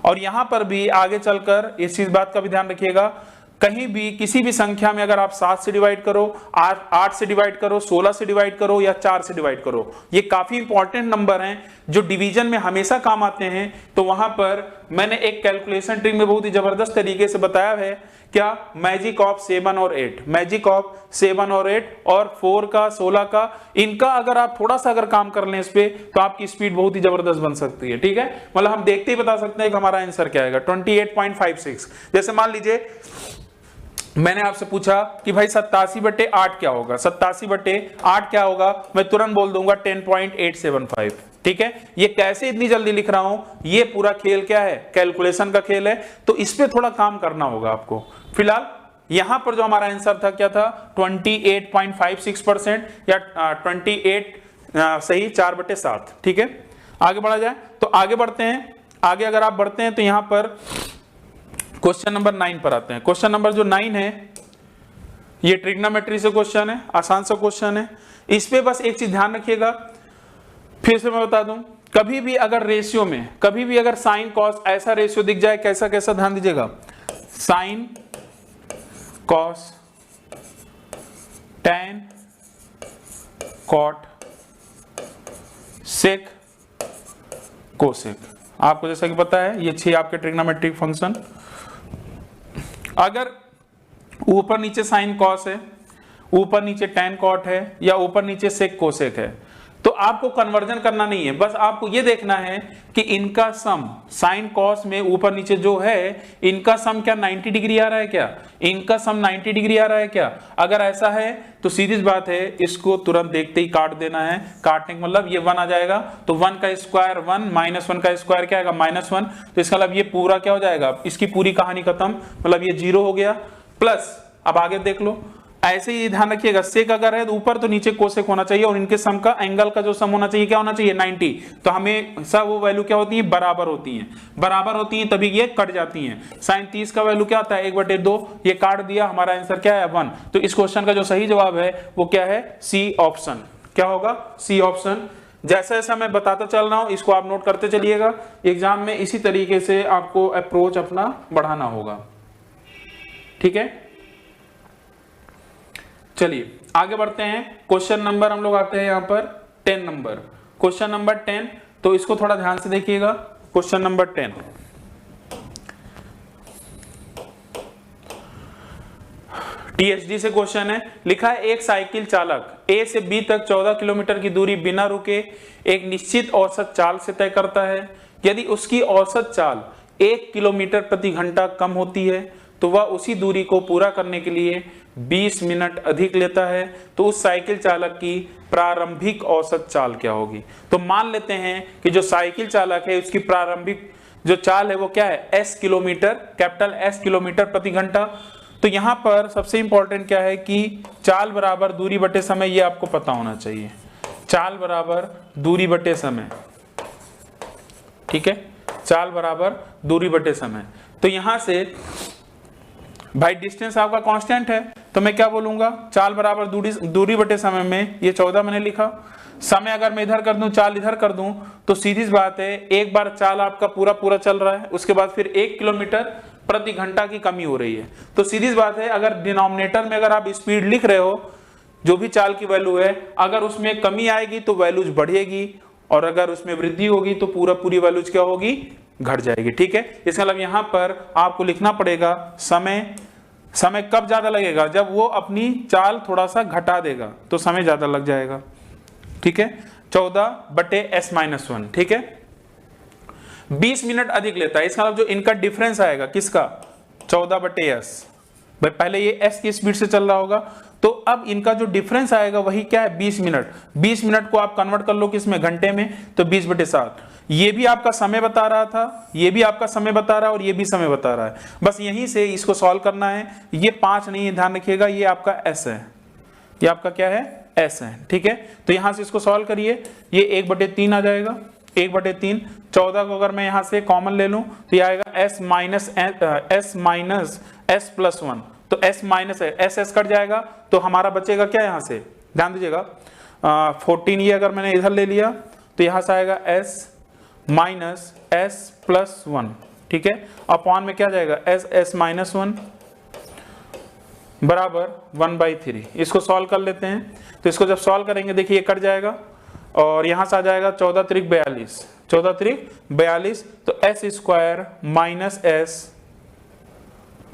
और यहां पर भी आगे चलकर इस चीज बात का भी ध्यान रखिएगा, कहीं भी किसी भी संख्या में अगर आप 7 से डिवाइड करो, 8 से डिवाइड करो, 16 से डिवाइड करो या 4 से डिवाइड करो, ये काफी इंपॉर्टेंट नंबर हैं जो डिवीजन में हमेशा काम आते हैं। तो वहां पर मैंने एक कैलकुलेशन ट्रिक में बहुत ही जबरदस्त तरीके से बताया है, क्या? मैजिक ऑफ 7 और 8, मैजिक ऑफ 7 और 8 और 4 का 16 का, इनका अगर आप थोड़ा सा अगर काम कर लें इस पे तो आपकी स्पीड बहुत ही जबरदस्त बन सकती है। ठीक है, मतलब हम देखते ही बता सकते हैं कि हमारा आंसर क्या आएगा, 28.56। जैसे मान लीजिए मैंने आपसे पूछा कि भाई 87/8 क्या होगा, 87/8 क्या होगा, मैं तुरंत बोल दूंगा 10.875। ठीक है, ये कैसे इतनी जल्दी लिख रहा हूं, ये पूरा खेल क्या है? कैलकुलेशन का खेल है। तो इस पे थोड़ा काम करना होगा आपको। फिलहाल यहां पर जो हमारा आंसर था क्या था? 28.56% या 28 सही 4/7। ठीक है, आगे बढ़ा जाए तो आगे बढ़ते हैं। आगे अगर आप बढ़ते हैं तो यहां पर क्वेश्चन नंबर 9 पर आते हैं। क्वेश्चन नंबर जो 9 है ये ट्रिग्नोमेट्री से क्वेश्चन है, आसान सा क्वेश्चन है। इस पे बस एक चीज ध्यान रखिएगा, फिर से मैं बता दूं, कभी भी अगर रेशियो में कभी भी अगर साइन कॉस ऐसा रेशियो दिख जाए, कैसा कैसा ध्यान दीजिएगा, sine cos tan cot sec cosec, आपको जैसा कि पता है ये 6 आपके ट्रिग्नोमेट्रिक फंक्शन। अगर ऊपर नीचे साइन कॉस है, ऊपर नीचे टैन कॉट है या ऊपर नीचे सेक कोसेक है, तो आपको कन्वर्जन करना नहीं है, बस आपको ये देखना है कि इनका सम साइन कॉस में ऊपर नीचे जो है इनका सम क्या 90 डिग्री आ रहा है क्या? इनका सम 90 डिग्री आ रहा है क्या? अगर ऐसा है तो सीधी बात है, इसको तुरंत देखते ही काट देना है। काटने का मतलब ये 1 आ जाएगा, तो 1 का स्क्वायर 1 -1 का स्क्वायर क्या आएगा? -1। तो इसका मतलब ये पूरा क्या हो जाएगा? इसकी पूरी कहानी खत्म, मतलब ये 0 हो गया। प्लस अब आगे देख लो, ऐसे ही ध्यान रखिएगा, सेक अगर है तो ऊपर तो नीचे कोसेक होना चाहिए, और इनके सम का एंगल का जो सम होना चाहिए क्या होना चाहिए? 90। तो हमें सब वो वैल्यू क्या होती है? बराबर होती हैं, बराबर होती हैं तभी ये कट जाती हैं। साइन 30 का वैल्यू क्या होता है? 1/2, ये काट दिया, हमारा आंसर क्या है? 1। तो इस क्वेश्चन का जो सही जवाब है वो क्या है? C option. क्या होगा? C option. जैसा जैसा मैं बताता चल रहा हूं इसको आप नोट करते चलिएगा, एग्जाम में इसी तरीके से आपको अप्रोच अपना बढ़ाना होगा। ठीक है, चलिए आगे बढ़ते हैं। क्वेश्चन नंबर हम लोग आते हैं यहां पर 10 नंबर, क्वेश्चन नंबर 10। तो इसको थोड़ा ध्यान से देखिएगा, क्वेश्चन नंबर 10। टीएचडी से क्वेश्चन है, लिखा है एक साइकिल चालक ए से बी तक 14 किलोमीटर की दूरी बिना रुके एक निश्चित औसत चाल से तय करता है। यदि उसकी औसत चाल 1 किलोमीटर प्रति घंटा कम होती है तो वह उसी दूरी को पूरा करने के लिए 20 मिनट अधिक लेता है, तो उस साइकिल चालक की प्रारंभिक औसत चाल क्या होगी? तो मान लेते हैं कि जो साइकिल चालक है उसकी प्रारंभिक जो चाल है वो क्या है? S kilometre, capital S kilometre प्रति घंटा। तो यहां पर सबसे इंपॉर्टेंट क्या है कि चाल बराबर दूरी बटे समय, ये आपको पता होना चाहिए। चाल बराबर दूरी बटे समय, ठीक है, चाल बराबर दूरी बटे समय। तो यहां से भाई डिस्टेंस आपका कांस्टेंट है, तो मैं क्या बोलूंगा? चाल बराबर दूरी बटे समय में ये 14 मैंने लिखा। समय अगर मैं इधर कर दूं, चाल इधर कर दूं, तो सीधी बात है एक बार चाल आपका पूरा चल रहा है, उसके बाद फिर 1 किलोमीटर प्रति घंटा की कमी हो रही है। तो सीधी बात है अगर डिनोमिनेटर में अगर आप स्पीड लिख रहे हो, जो भी चाल की वैल्यू है, अगर उसमें कमी आएगी तो वैल्यूज बढ़ेगी, और अगर उसमें वृद्धि होगी तो पूरी वैल्यूज क्या होगी? घट जाएगी। ठीक है, इसका मतलब यहां पर आपको लिखना पड़ेगा समय कब ज्यादा लगेगा? जब वो अपनी चाल थोड़ा सा घटा देगा तो समय ज्यादा लग जाएगा। ठीक है, 14/S-1। ठीक है, 20 मिनट अधिक लेता है, इसका मतलब जो इनका डिफरेंस आएगा किसका? 14/S, भाई पहले ये s की स्पीड से चल रहा होगा, तो अब इनका जो डिफरेंस आएगा वही क्या है 20 मिनट। 20 मिनट को आप कन्वर्ट कर लो किसमें, घंटे में, तो 20/7। ये भी आपका समय बता रहा था, ये भी आपका समय बता रहा है और ये भी समय बता रहा है। बस यहीं से इसको सॉल्व करना है। ये 5 नहीं है, ध्यान रखिएगा, ये आपका s है, ये आपका क्या है s है, ठीक है। तो यहां से इसको सॉल्व करिए, ये 1/3 आ जाएगा, 1/3। 14 को अगर मैं यहां से कॉमन ले लूं तो ये आएगा s माइनस s प्लस 1, तो s माइनस है, s कट जाएगा तो हमारा बचेगा क्या, यहां से ध्यान दीजिएगा 14, ये अगर मैंने इधर ले लिया तो यहां से आएगा s माइनस s प्लस 1, ठीक है। अपॉन में क्या जाएगा s माइनस 1 बराबर 1/3। इसको सॉल्व कर लेते हैं, तो इसको जब सॉल्व करेंगे देखिए ये कट जाएगा और यहां से आ जाएगा 14 त्रिक 42, 14 त्रिक 42, तो s स्क्वायर माइनस s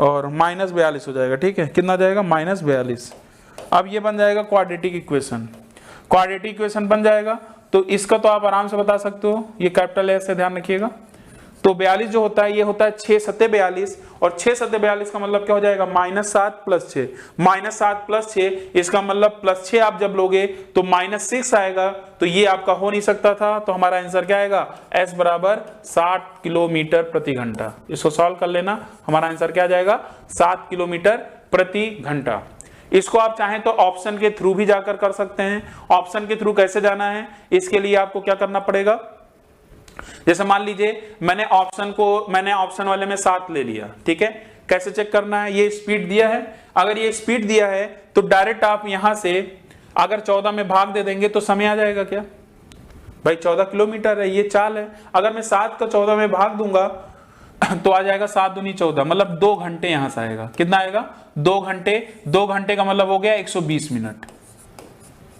और माइनस 42 हो जाएगा, ठीक है। कितना जाएगा माइनस 42। अब ये बन जाएगा क्वाड्रेटिक इक्वेशन, क्वाड्रेटिक इक्वेशन बन जाएगा। तो इसका तो आप आराम से बता सकते हो, ये कैपिटल S से ध्यान रखिएगा। तो 42 जो होता है ये होता है 6 सत्ते 42, और 6 सत्ते 42 का मतलब क्या हो जाएगा -7 + 6, -7 + 6, इसका मतलब +6 आप जब लोगे तो -6 आएगा, तो ये आपका हो नहीं सकता था। तो हमारा आंसर क्या आएगा, S बराबर 60 किलोमीटर प्रति घंटा। इसको सॉल्व कर लेना, हमारा आंसर क्या आ जाएगा 7 किलोमीटर प्रति घंटा। इसको आप चाहें तो ऑप्शन के थ्रू भी जाकर कर सकते हैं। ऑप्शन के थ्रू कैसे जाना है, इसके लिए आपको क्या करना पड़ेगा, जैसे मान लीजिए मैंने ऑप्शन वाले में 7 ले लिया, ठीक है। कैसे चेक करना है, ये स्पीड दिया है, अगर ये स्पीड दिया है तो डायरेक्ट आप यहां से अगर 14 में भाग दे देंगे तो समय आ जाएगा क्या, भाई 14 किलोमीटर है, ये चाल है। अगर मैं 7 का 14 में भाग दूंगा तो आ जाएगा 7 दूनी 14, मतलब 2 घंटे यहां से आएगा। कितना आएगा 2 घंटे, 2 घंटे का मतलब हो गया 120 मिनट।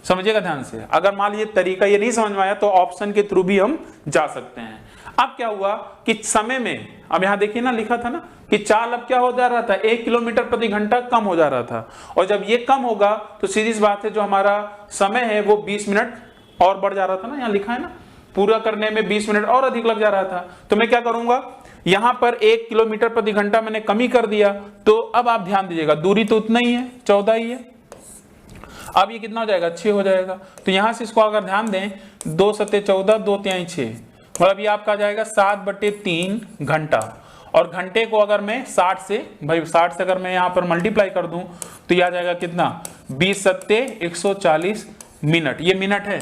समझिएगा ध्यान से, अगर मान लीजिए तरीका ये नहीं समझ में आया तो ऑप्शन के थ्रू भी हम जा सकते हैं। अब क्या हुआ कि समय में, अब यहां देखिए ना लिखा था ना कि चाल अब क्या हो जा रहा था 1 किलोमीटर प्रति घंटा कम हो जा रहा था, और जब ये कम होगा तो सीधी सी बात है जो हमारा समय है वो 20 मिनट और बढ़ जा रहा था ना, यहां लिखा है ना, पूरा करने में 20 मिनट और अधिक लग जा रहा था। तो मैं क्या करूंगा, यहां पर 1 किलोमीटर प्रति घंटा मैंने कमी कर दिया, तो अब आप ध्यान दीजिएगा दूरी तो उतना ही है 14 ही है, अब ये कितना हो जाएगा 6 हो जाएगा। तो यहां से इसको अगर ध्यान दें 2 सत्ते 14, 2 तिहाई 6, मतलब ये आपका जाएगा 7/3 घंटा। और घंटे को अगर मैं 60 से अगर मैं यहां पर मल्टीप्लाई कर दूं तो ये आ जाएगा कितना 20 सत्ते 140 मिनट, ये मिनट है,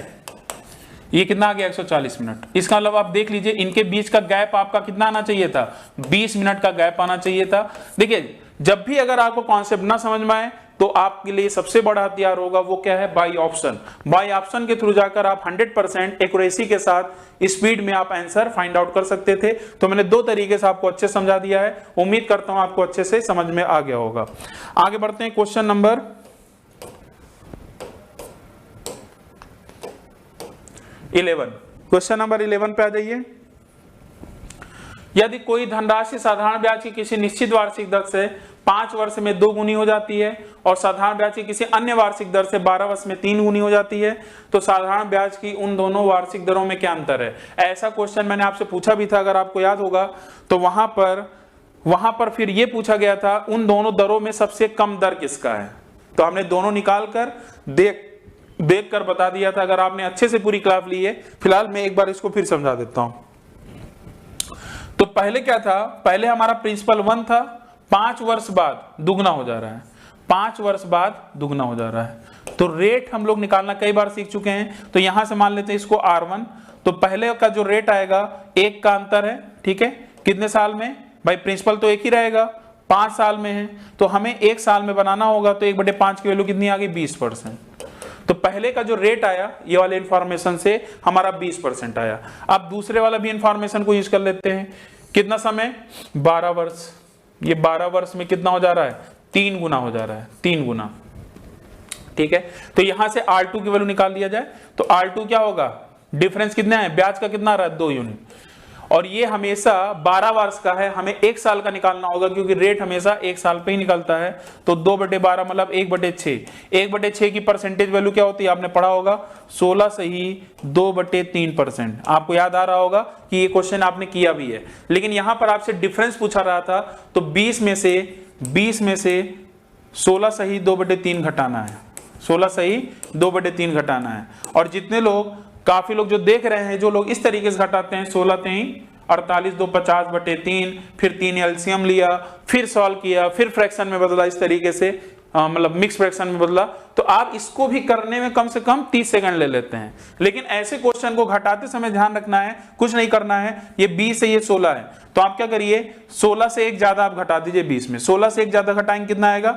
ये कितना आ गया 140 मिनट। इसका मतलब आप देख लीजिए इनके बीच का गैप आपका कितना आना चाहिए था, 20 मिनट का गैप आना चाहिए था। देखिए जब भी अगर आपको कॉन्सेप्ट ना समझ में आए तो आपके लिए सबसे बड़ा हथियार होगा वो क्या है, बाई ऑप्शन। बाई ऑप्शन के थ्रू जाकर आप 100% एक्यूरेसी के साथ स्पीड में आप आंसर फाइंड आउट कर सकते थे। तो मैंने 2 तरीके से आपको अच्छे समझा दिया है, उम्मीद करता हूं आपको अच्छे से समझ में आ गया होगा। आगे बढ़ते हैं क्वेश्चन नंबर 11। क्वेश्चन नंबर 11 पे आ जाइए। यदि कोई धनराशि साधारण ब्याज की किसी निश्चित वार्षिक दर से 5 वर्ष में 2 गुनी हो जाती है और साधारण ब्याज की किसी अन्य वार्षिक दर से 12 वर्ष में 3 गुनी हो जाती है, तो साधारण ब्याज की उन दोनों वार्षिक दरों में क्या अंतर है। ऐसा क्वेश्चन मैंने आपसे पूछा भी था, अगर आपको याद होगा तो वहां पर फिर यह पूछा गया था उन दोनों दरों में सबसे कम दर किसका है। तो हमने दोनों निकाल कर देख कर बता दिया था, अगर आपने अच्छे से पूरी क्लास ली है। फिलहाल मैं एक बार इसको फिर समझा देता हूं। तो पहले क्या था, पहले हमारा प्रिंसिपल 1 था, 5 वर्ष बाद दुगना हो जा रहा है, 5 वर्ष बाद दुगना हो जा रहा है। तो रेट हम लोग निकालना कई बार सीख चुके हैं। तो यहां से मान लेते हैं इसको R1, तो पहले का जो रेट आएगा 1 का अंतर है, ठीक है। कितने साल में, भाई प्रिंसिपल तो एक ही रहेगा, 5 साल में है, तो हमें 1 साल में बनाना होगा। तो 1/5 की वैल्यू कितनी आ गई 20%। तो पहले का जो रेट आया ये वाले इंफॉर्मेशन से हमारा 20% आया। अब दूसरे वाला भी इंफॉर्मेशन को यूज कर लेते हैं। कितना समय 12 वर्ष, ये 12 वर्ष में कितना हो जा रहा है 3 गुना हो जा रहा है, 3 गुना, ठीक है। तो यहां से R2 की वैल्यू निकाल दिया जाए तो R2 क्या होगा, डिफरेंस कितना है, ब्याज का कितना आ रहा है 2 यूनिट, और ये हमेशा 12 वर्ष का है, हमें 1 साल का निकालना होगा क्योंकि रेट हमेशा 1 साल पे ही निकलता है। तो 2/12 मतलब 1/6, 1/6 की परसेंटेज वैल्यू क्या होती है, आपने पढ़ा होगा 16 से ही 2/3%। आपको याद आ रहा होगा कि ये क्वेश्चन आपने किया भी है, लेकिन यहां पर आपसे डिफरेंस पूछा रहा था। तो 20 में से 16 सही 2/3 घटाना है, 16 सही 2/3 घटाना है। और जितने लोग, काफी लोग जो देख रहे हैं, जो लोग इस तरीके से घटाते हैं 16 3 48 2 50/3, फिर 3 एलसीएम लिया, फिर सॉल्व किया, फिर फ्रैक्शन में बदला, इस तरीके से मतलब मिक्स फ्रैक्शन में बदला, तो आप इसको भी करने में कम से कम 30 सेकंड ले लेते हैं। लेकिन ऐसे क्वेश्चन को घटाते समय ध्यान रखना है, कुछ नहीं करना है, ये 20 है ये 16 है, तो आप क्या करिए 16 से एक ज्यादा आप घटा दीजिए 20 में। 16 से एक ज्यादा घटाएंगे कितना आएगा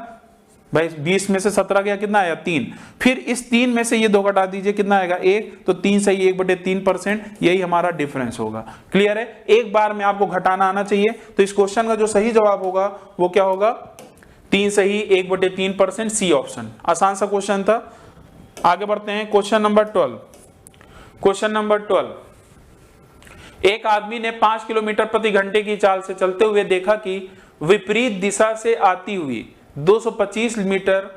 भाई, 20 में से 17 गया, कितना आया 3, फिर इस 3 में से ये 2 घटा दीजिए, कितना आएगा 1, तो 3 सही 1/3%, यही हमारा डिफरेंस होगा। क्लियर है, एक बार में आपको घटाना आना चाहिए। तो इस क्वेश्चन का जो सही जवाब होगा वो क्या होगा, 3 सही 1/3%, सी ऑप्शन। आसान सा क्वेश्चन था। आगे बढ़ते हैं, क्वेश्चन नंबर 12। क्वेश्चन नंबर 12, एक आदमी ने 5 किलोमीटर प्रति घंटे की चाल से चलते हुए देखा कि विपरीत दिशा से आती हुई 225 मीटर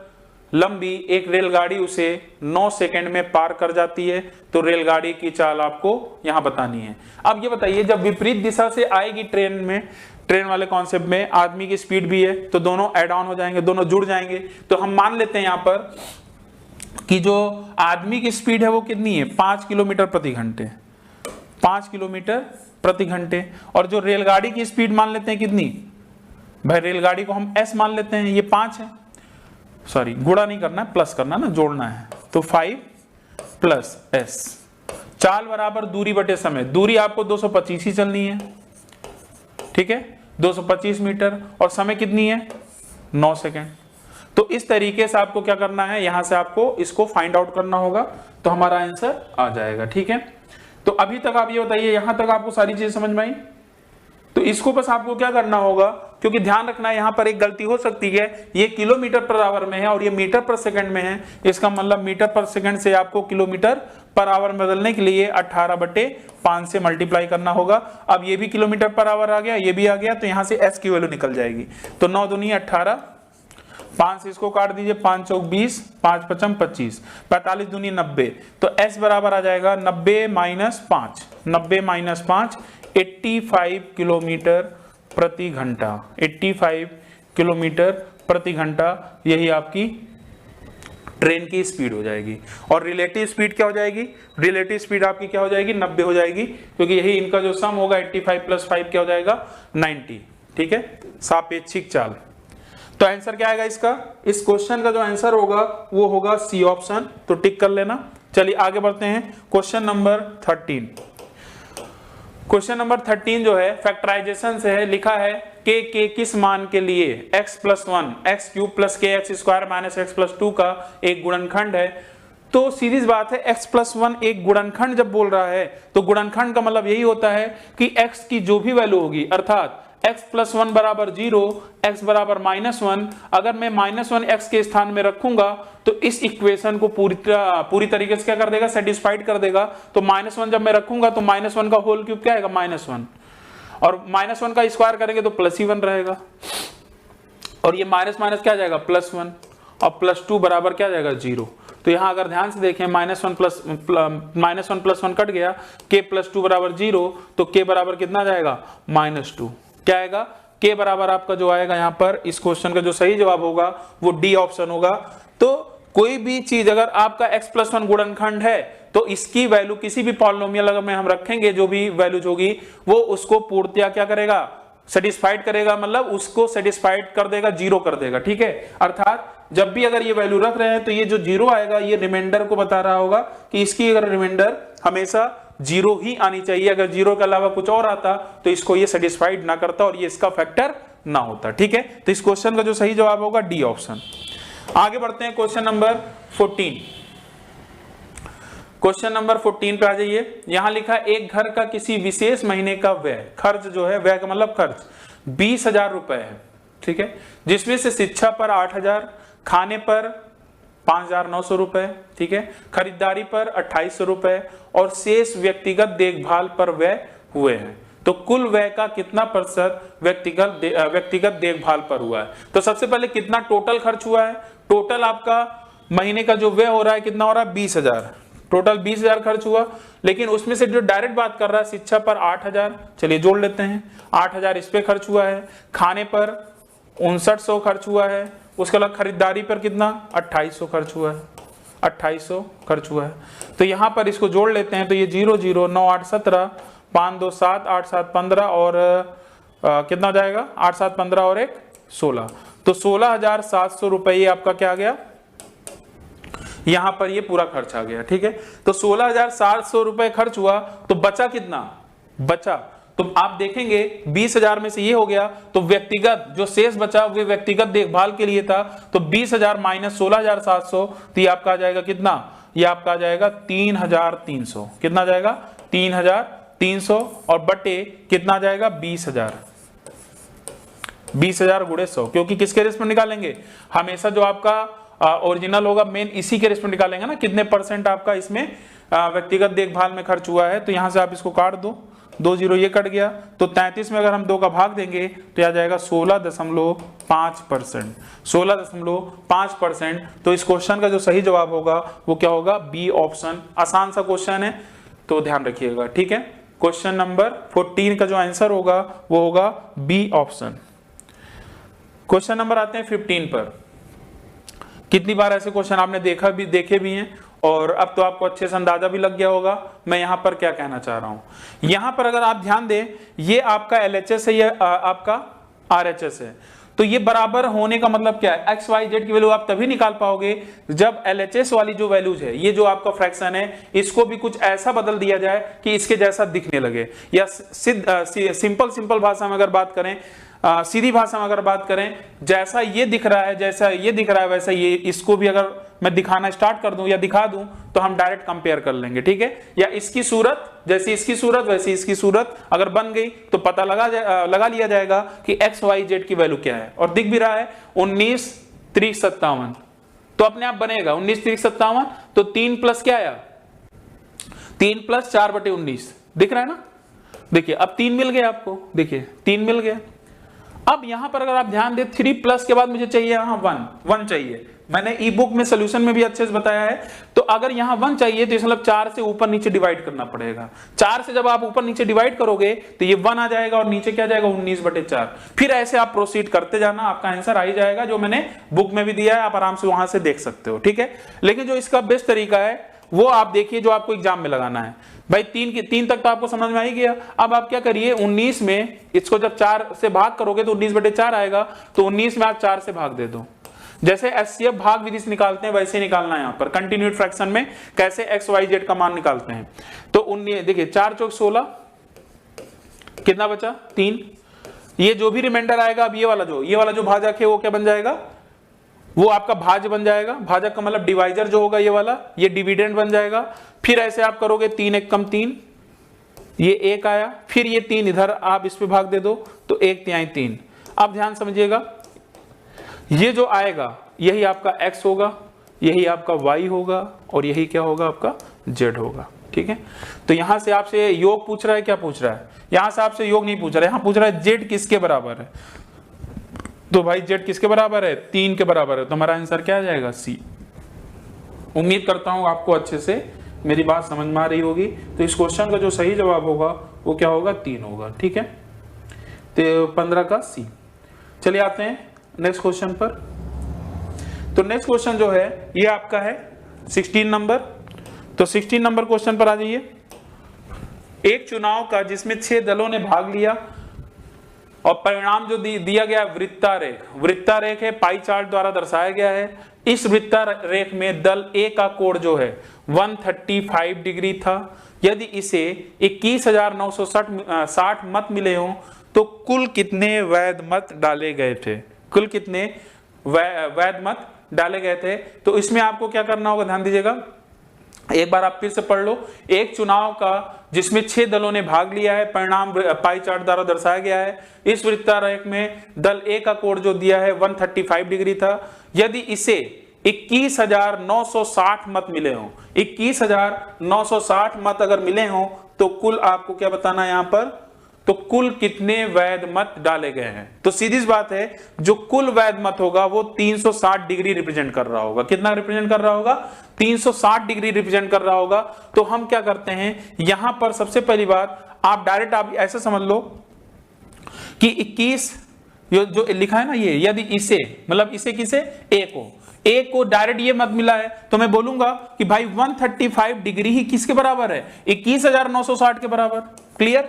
लंबी एक रेलगाड़ी उसे 9 सेकंड में पार कर जाती है। तो रेलगाड़ी की चाल आपको यहां बतानी है। अब ये बताइए, जब विपरीत दिशा से आएगी ट्रेन में, ट्रेन वाले कॉन्सेप्ट में आदमी की स्पीड भी है, तो दोनों ऐड ऑन हो जाएंगे, दोनों जुड़ जाएंगे। तो हम मान लेते हैं यहां पर कि जो आदमी की स्पीड है वो कितनी है, 5 किलोमीटर प्रति घंटे, 5 किलोमीटर प्रति घंटे। और जो रेलगाड़ी की स्पीड मान लेते हैं कितनी भाई, रेलगाड़ी को हम s मान लेते हैं, ये 5 है, सॉरी गुणा नहीं करना है, प्लस करना ना, जोड़ना है। तो 5 प्लस s, चाल बराबर दूरी बटे समय, दूरी आपको 225 ही चलनी है, ठीक है, 225 मीटर, और समय कितनी है 9 सेकेंड। तो इस तरीके से आपको क्या करना है, यहां से आपको इसको फाइंड आउट करना होगा, तो हमारा आंसर आ जाएगा। ठीक है, तो अभी तक आप ये बताइए, यहां तक आपको सारी चीजें समझ में आई। तो इसको बस आपको क्या करना होगा, क्योंकि ध्यान रखना है यहां पर एक गलती हो सकती है, ये किलोमीटर पर आवर में है और ये मीटर पर सेकंड में है। इसका मतलब मीटर पर सेकंड से आपको किलोमीटर पर आवर में बदलने के लिए 18/5 से मल्टीप्लाई करना होगा। अब ये भी किलोमीटर पर आवर आ गया, ये भी आ गया, तो यहां से s की वैल्यू निकल जाएगी। तो 9 दूनी 18, 5 से इसको काट दीजिए, 5 चौक 20, 5 पचम 25, 45 दूनी 90, तो s बराबर आ जाएगा 90 - 5, 90 - 5, 85 किलोमीटर प्रति घंटा, 85 किलोमीटर प्रति घंटा, यही आपकी ट्रेन की स्पीड हो जाएगी। और रिलेटिव स्पीड क्या हो जाएगी, रिलेटिव स्पीड आपकी क्या हो जाएगी, 90 हो जाएगी, क्योंकि यही इनका जो सम होगा 85 + 5 क्या हो जाएगा 90। ठीक है, सापेक्षिक चाल। तो आंसर क्या आएगा इसका, इस क्वेश्चन का जो आंसर होगा वो होगा सी ऑप्शन, तो टिक कर लेना। चलिए आगे बढ़ते हैं, क्वेश्चन नंबर 13। क्वेश्चन नंबर 13 जो है फैक्टराइजेशन से है, लिखा है के किस मान के लिए x + 1 x³ + kx² - x + 2 का एक गुणनखंड है। तो सीधी बात है, x + 1 एक गुणनखंड जब बोल रहा है तो गुणनखंड का मतलब यही होता है कि x की जो भी वैल्यू होगी, अर्थात x + 1 = 0, x = -1, अगर मैं -1 x के स्थान में रखूंगा तो इस इक्वेशन को पूरी तरीके से क्या कर देगा, सेटिस्फाइड कर देगा। तो -1 जब मैं रखूंगा तो -1 का होल क्यूब क्या आएगा -1, और -1 का स्क्वायर करेंगे तो +1 रहेगा, और ये माइनस माइनस क्या आ जाएगा +1, और +2 बराबर क्या आ जाएगा 0। तो यहां अगर ध्यान से देखें -1 + 1 कट गया, k + 2 = 0, तो k बराबर कितना आ जाएगा -2। क्या आएगा, k बराबर आपका जो आएगा यहाँ पर इस क्वेश्चन का जो सही जवाब होगा वो डी ऑप्शन होगा। तो कोई भी चीज अगर आपका x + 1 गुणनखंड है तो इसकी वैल्यू किसी भी पॉलिनोमियल अगर में हम रखेंगे, जो भी वैल्यूज होगी वो उसको पूर्णतया क्या करेगा, सेटिस्फाइड करेगा, मतलब उसको सेटिस्फाइड कर देगा, 0 कर देगा। ठीक है, अर्थात जब भी अगर ये वैल्यू रख रहे हैं तो ये जो 0 आएगा ये रिमाइंडर को बता रहा होगा कि इसकी अगर रिमाइंडर हमेशा 0 ही आनी चाहिए, अगर 0 के अलावा कुछ और आता तो इसको ये सेटिस्फाइड ना करता और ये इसका फैक्टर ना होता। ठीक है, तो इस क्वेश्चन का जो सही जवाब होगा डी ऑप्शन। आगे बढ़ते हैं क्वेश्चन नंबर 14। क्वेश्चन नंबर 14 पे आ जाइए। यहां लिखा एक घर का किसी विशेष महीने का व्यय, खर्च जो है, व्यय का मतलब खर्च 20,000 रुपए है। ठीक है, जिसमें से शिक्षा पर 8,000, खाने पर 5,900 रुपए, ठीक है, खरीदारी पर 2,800 रुपए और शेष व्यक्तिगत देखभाल पर व्यय हुए हैं। तो कुल व्यय का कितना % व्यक्तिगत देखभाल पर हुआ है। तो सबसे पहले कितना टोटल खर्च हुआ है, टोटल आपका महीने का जो व्यय हो रहा है कितना हो रहा है 20,000, टोटल 20,000 खर्च हुआ। लेकिन उसमें से जो डायरेक्ट बात कर रहा है शिक्षा पर 8,000, चलिए जोड़ लेते हैं, 8,000 इस पे खर्च हुआ है, खाने पर 5,900 खर्च हुआ है, उसके अलावा खरीदारी पर कितना 2800 खर्च हुआ है, 2800 खर्च हुआ है। तो यहाँ पर इसको जोड़ लेते हैं, तो ये 0 0 9 8 17 5 2 7 8 7 15 और कितना हो जाएगा 8 7 15 और 1 16, तो 16,700 रुपये आपका क्या आ गया, यहां पर ये पूरा खर्च आ गया। ठीक है, तो 16,700 रुपए खर्च हुआ, तो बचा कितना, बचा तो आप देखेंगे 20,000 में से ये हो गया, तो व्यक्तिगत जो शेष बचा वो व्यक्तिगत देखभाल के लिए था, तो 20,000 माइनस 16,700, तो ये आपका आ जाएगा कितना, ये आपका आ जाएगा 3,300, कितना आ जाएगा 3,300 और बटे कितना आ जाएगा 20,000, 20,000 गुणे 100, क्योंकि किसके रिस्पेक्ट निकालेंगे, हमेशा जो आपका ओरिजिनल होगा मेन इसी के रिस्पेक्ट निकालेंगे ना, कितने परसेंट आपका इसमें व्यक्तिगत देखभाल में खर्च हुआ है। तो यहां से आप इसको काट दो, 2 0 ये कट गया, तो 33 में अगर हम 2 का भाग देंगे तो आ जाएगा 16.5%, 16.5%। तो इस क्वेश्चन का जो सही जवाब होगा वो क्या होगा, बी ऑप्शन। आसान सा क्वेश्चन है तो ध्यान रखिएगा। ठीक है, क्वेश्चन नंबर 14 का जो आंसर होगा वो होगा बी ऑप्शन। क्वेश्चन नंबर आते हैं 15 पर। कितनी बार ऐसे क्वेश्चन आपने देखे भी हैं, और अब तो आपको अच्छे से अंदाजा भी लग गया होगा मैं यहां पर क्या कहना चाह रहा हूं। यहां पर अगर आप ध्यान दें, ये आपका LHS है, ये आपका RHS है, तो ये बराबर होने का मतलब क्या है, एक्स वाई जेड की वैल्यू आप तभी निकाल पाओगे जब LHS वाली जो वैल्यूज है, ये जो आपका फ्रैक्शन है, इसको भी कुछ ऐसा बदल दिया जाए कि इसके जैसा दिखने लगे, या सिंपल भाषा में अगर बात करें, सीधी भाषा में अगर बात करें, जैसा ये दिख रहा है, जैसा ये दिख रहा है वैसा ये, इसको भी अगर मैं दिखाना स्टार्ट कर दूं या दिखा दूं तो हम डायरेक्ट कंपेयर कर लेंगे। ठीक है, या इसकी सूरत जैसी इसकी सूरत वैसी इसकी सूरत अगर बन गई तो पता लगा लिया जाएगा कि एक्स वाई जेड की वैल्यू क्या है, और दिख भी रहा है 19 3 57, तो अपने आप बनेगा 19 3 57, तो 3 प्लस क्या आया, 3 प्लस 4/19 दिख रहा है ना। देखिए अब 3 मिल गया आपको, देखिए 3 मिल गया। अब यहां पर अगर आप ध्यान दें 3 प्लस के बाद मुझे चाहिए यहां 1 चाहिए, मैंने ई बुक में सोल्यूशन में भी अच्छे से बताया है। तो अगर यहां 1 चाहिए तो इस मतलब 4 से ऊपर नीचे डिवाइड करना पड़ेगा। 4 से जब आप ऊपर नीचे डिवाइड करोगे तो ये 1 आ जाएगा और नीचे क्या जाएगा 19/4। फिर ऐसे आप प्रोसीड करते जाना, आपका आंसर आ ही जाएगा, जो मैंने बुक में भी दिया है, आप आराम से वहां से देख सकते हो। ठीक है, लेकिन जो इसका बेस्ट तरीका है वो आप देखिए जो आपको एग्जाम में लगाना है। भाई 3 तक तो आपको समझ में आ ही गया। अब आप क्या करिए 19 में इसको जब 4 से भाग करोगे तो 19/4 आएगा, तो 19 में आप 4 से भाग दे दो। जैसे एचसीएफ भाग विधि से निकालते हैं वैसे निकालना है यहाँ पर कंटिन्यूड फ्रैक्शन में, कैसे एक्स वाई जेड का मान निकालते हैं। तो 19 देखिए 4 चौक 16, कितना बचा 3, ये जो भी रिमाइंडर आएगा अब ये वाला जो भाजक है वो क्या बन जाएगा, वो आपका भाज्य बन जाएगा। भाजक का मतलब डिवाइजर जो होगा ये वाला, ये डिविडेंड बन जाएगा। फिर ऐसे आप करोगे 3 1 कम 3, ये 1 आया, फिर ये 3 इधर आप इस पे भाग दे दो तो 1 3। अब ध्यान समझिएगा, ये जो आएगा यही आपका x होगा, यही आपका y होगा, और यही क्या होगा आपका z होगा। ठीक है, तो यहां से आपसे योग पूछ रहा है, क्या पूछ रहा है, यहां से आपसे योग नहीं पूछ रहा है, यहां पूछ रहा है z किसके बराबर है। तो भाई z किसके बराबर है, 3 के बराबर है, तो हमारा आंसर क्या आ जाएगा C। उम्मीद करता हूं आपको अच्छे से मेरी बात समझ में आ रही होगी। तो इस क्वेश्चन का जो सही जवाब होगा वो क्या होगा 3 होगा। ठीक है, तो 15 का C। चलिए आते हैं नेक्स्ट क्वेश्चन पर। तो नेक्स्ट क्वेश्चन जो है ये आपका है 16 नंबर। तो 16 नंबर क्वेश्चन पर आ जाइए। एक चुनाव का जिसमें 6 दलों ने भाग लिया और परिणाम जो दिया गया वृत्तारेख है, पाई चार्ट द्वारा दर्शाया गया है। इस वृत्तारेख में दल A का कोण जो है 135 डिग्री था। यदि इसे 21,960 मत मिले हों तो कुल कितने वैध मत डाले गए थे, कुल कितने वैध मत डाले गए थे। तो इसमें आपको क्या करना होगा, ध्यान दीजिएगा, एक बार आप फिर से पढ़ लो। एक चुनाव का जिसमें 6 दलों ने भाग लिया है, परिणाम पाई चार्ट द्वारा दर्शाया गया है। इस वृत्तारेख में दल A का कोण जो दिया है 135 डिग्री था। यदि इसे 21,960 मत मिले हों, 21,960 मत अगर मिले हों तो कुल आपको क्या बताना है यहां पर, तो कुल कितने वैध मत डाले गए हैं। तो सीधी सी बात है, जो कुल वैध मत होगा वो 360 डिग्री रिप्रेजेंट कर रहा होगा। कितना रिप्रेजेंट कर रहा होगा, 360 डिग्री रिप्रेजेंट कर रहा होगा। तो हम क्या करते हैं यहां पर, सबसे पहली बात आप डायरेक्ट आप ऐसे समझ लो कि 21 ये जो लिखा है ना ये, यदि इसे मतलब इसे किसे, ए को डायरेक्ट ये मत मिला है तो मैं बोलूंगा कि भाई 135 डिग्री ही किसके बराबर है, 21,960 के बराबर। क्लियर।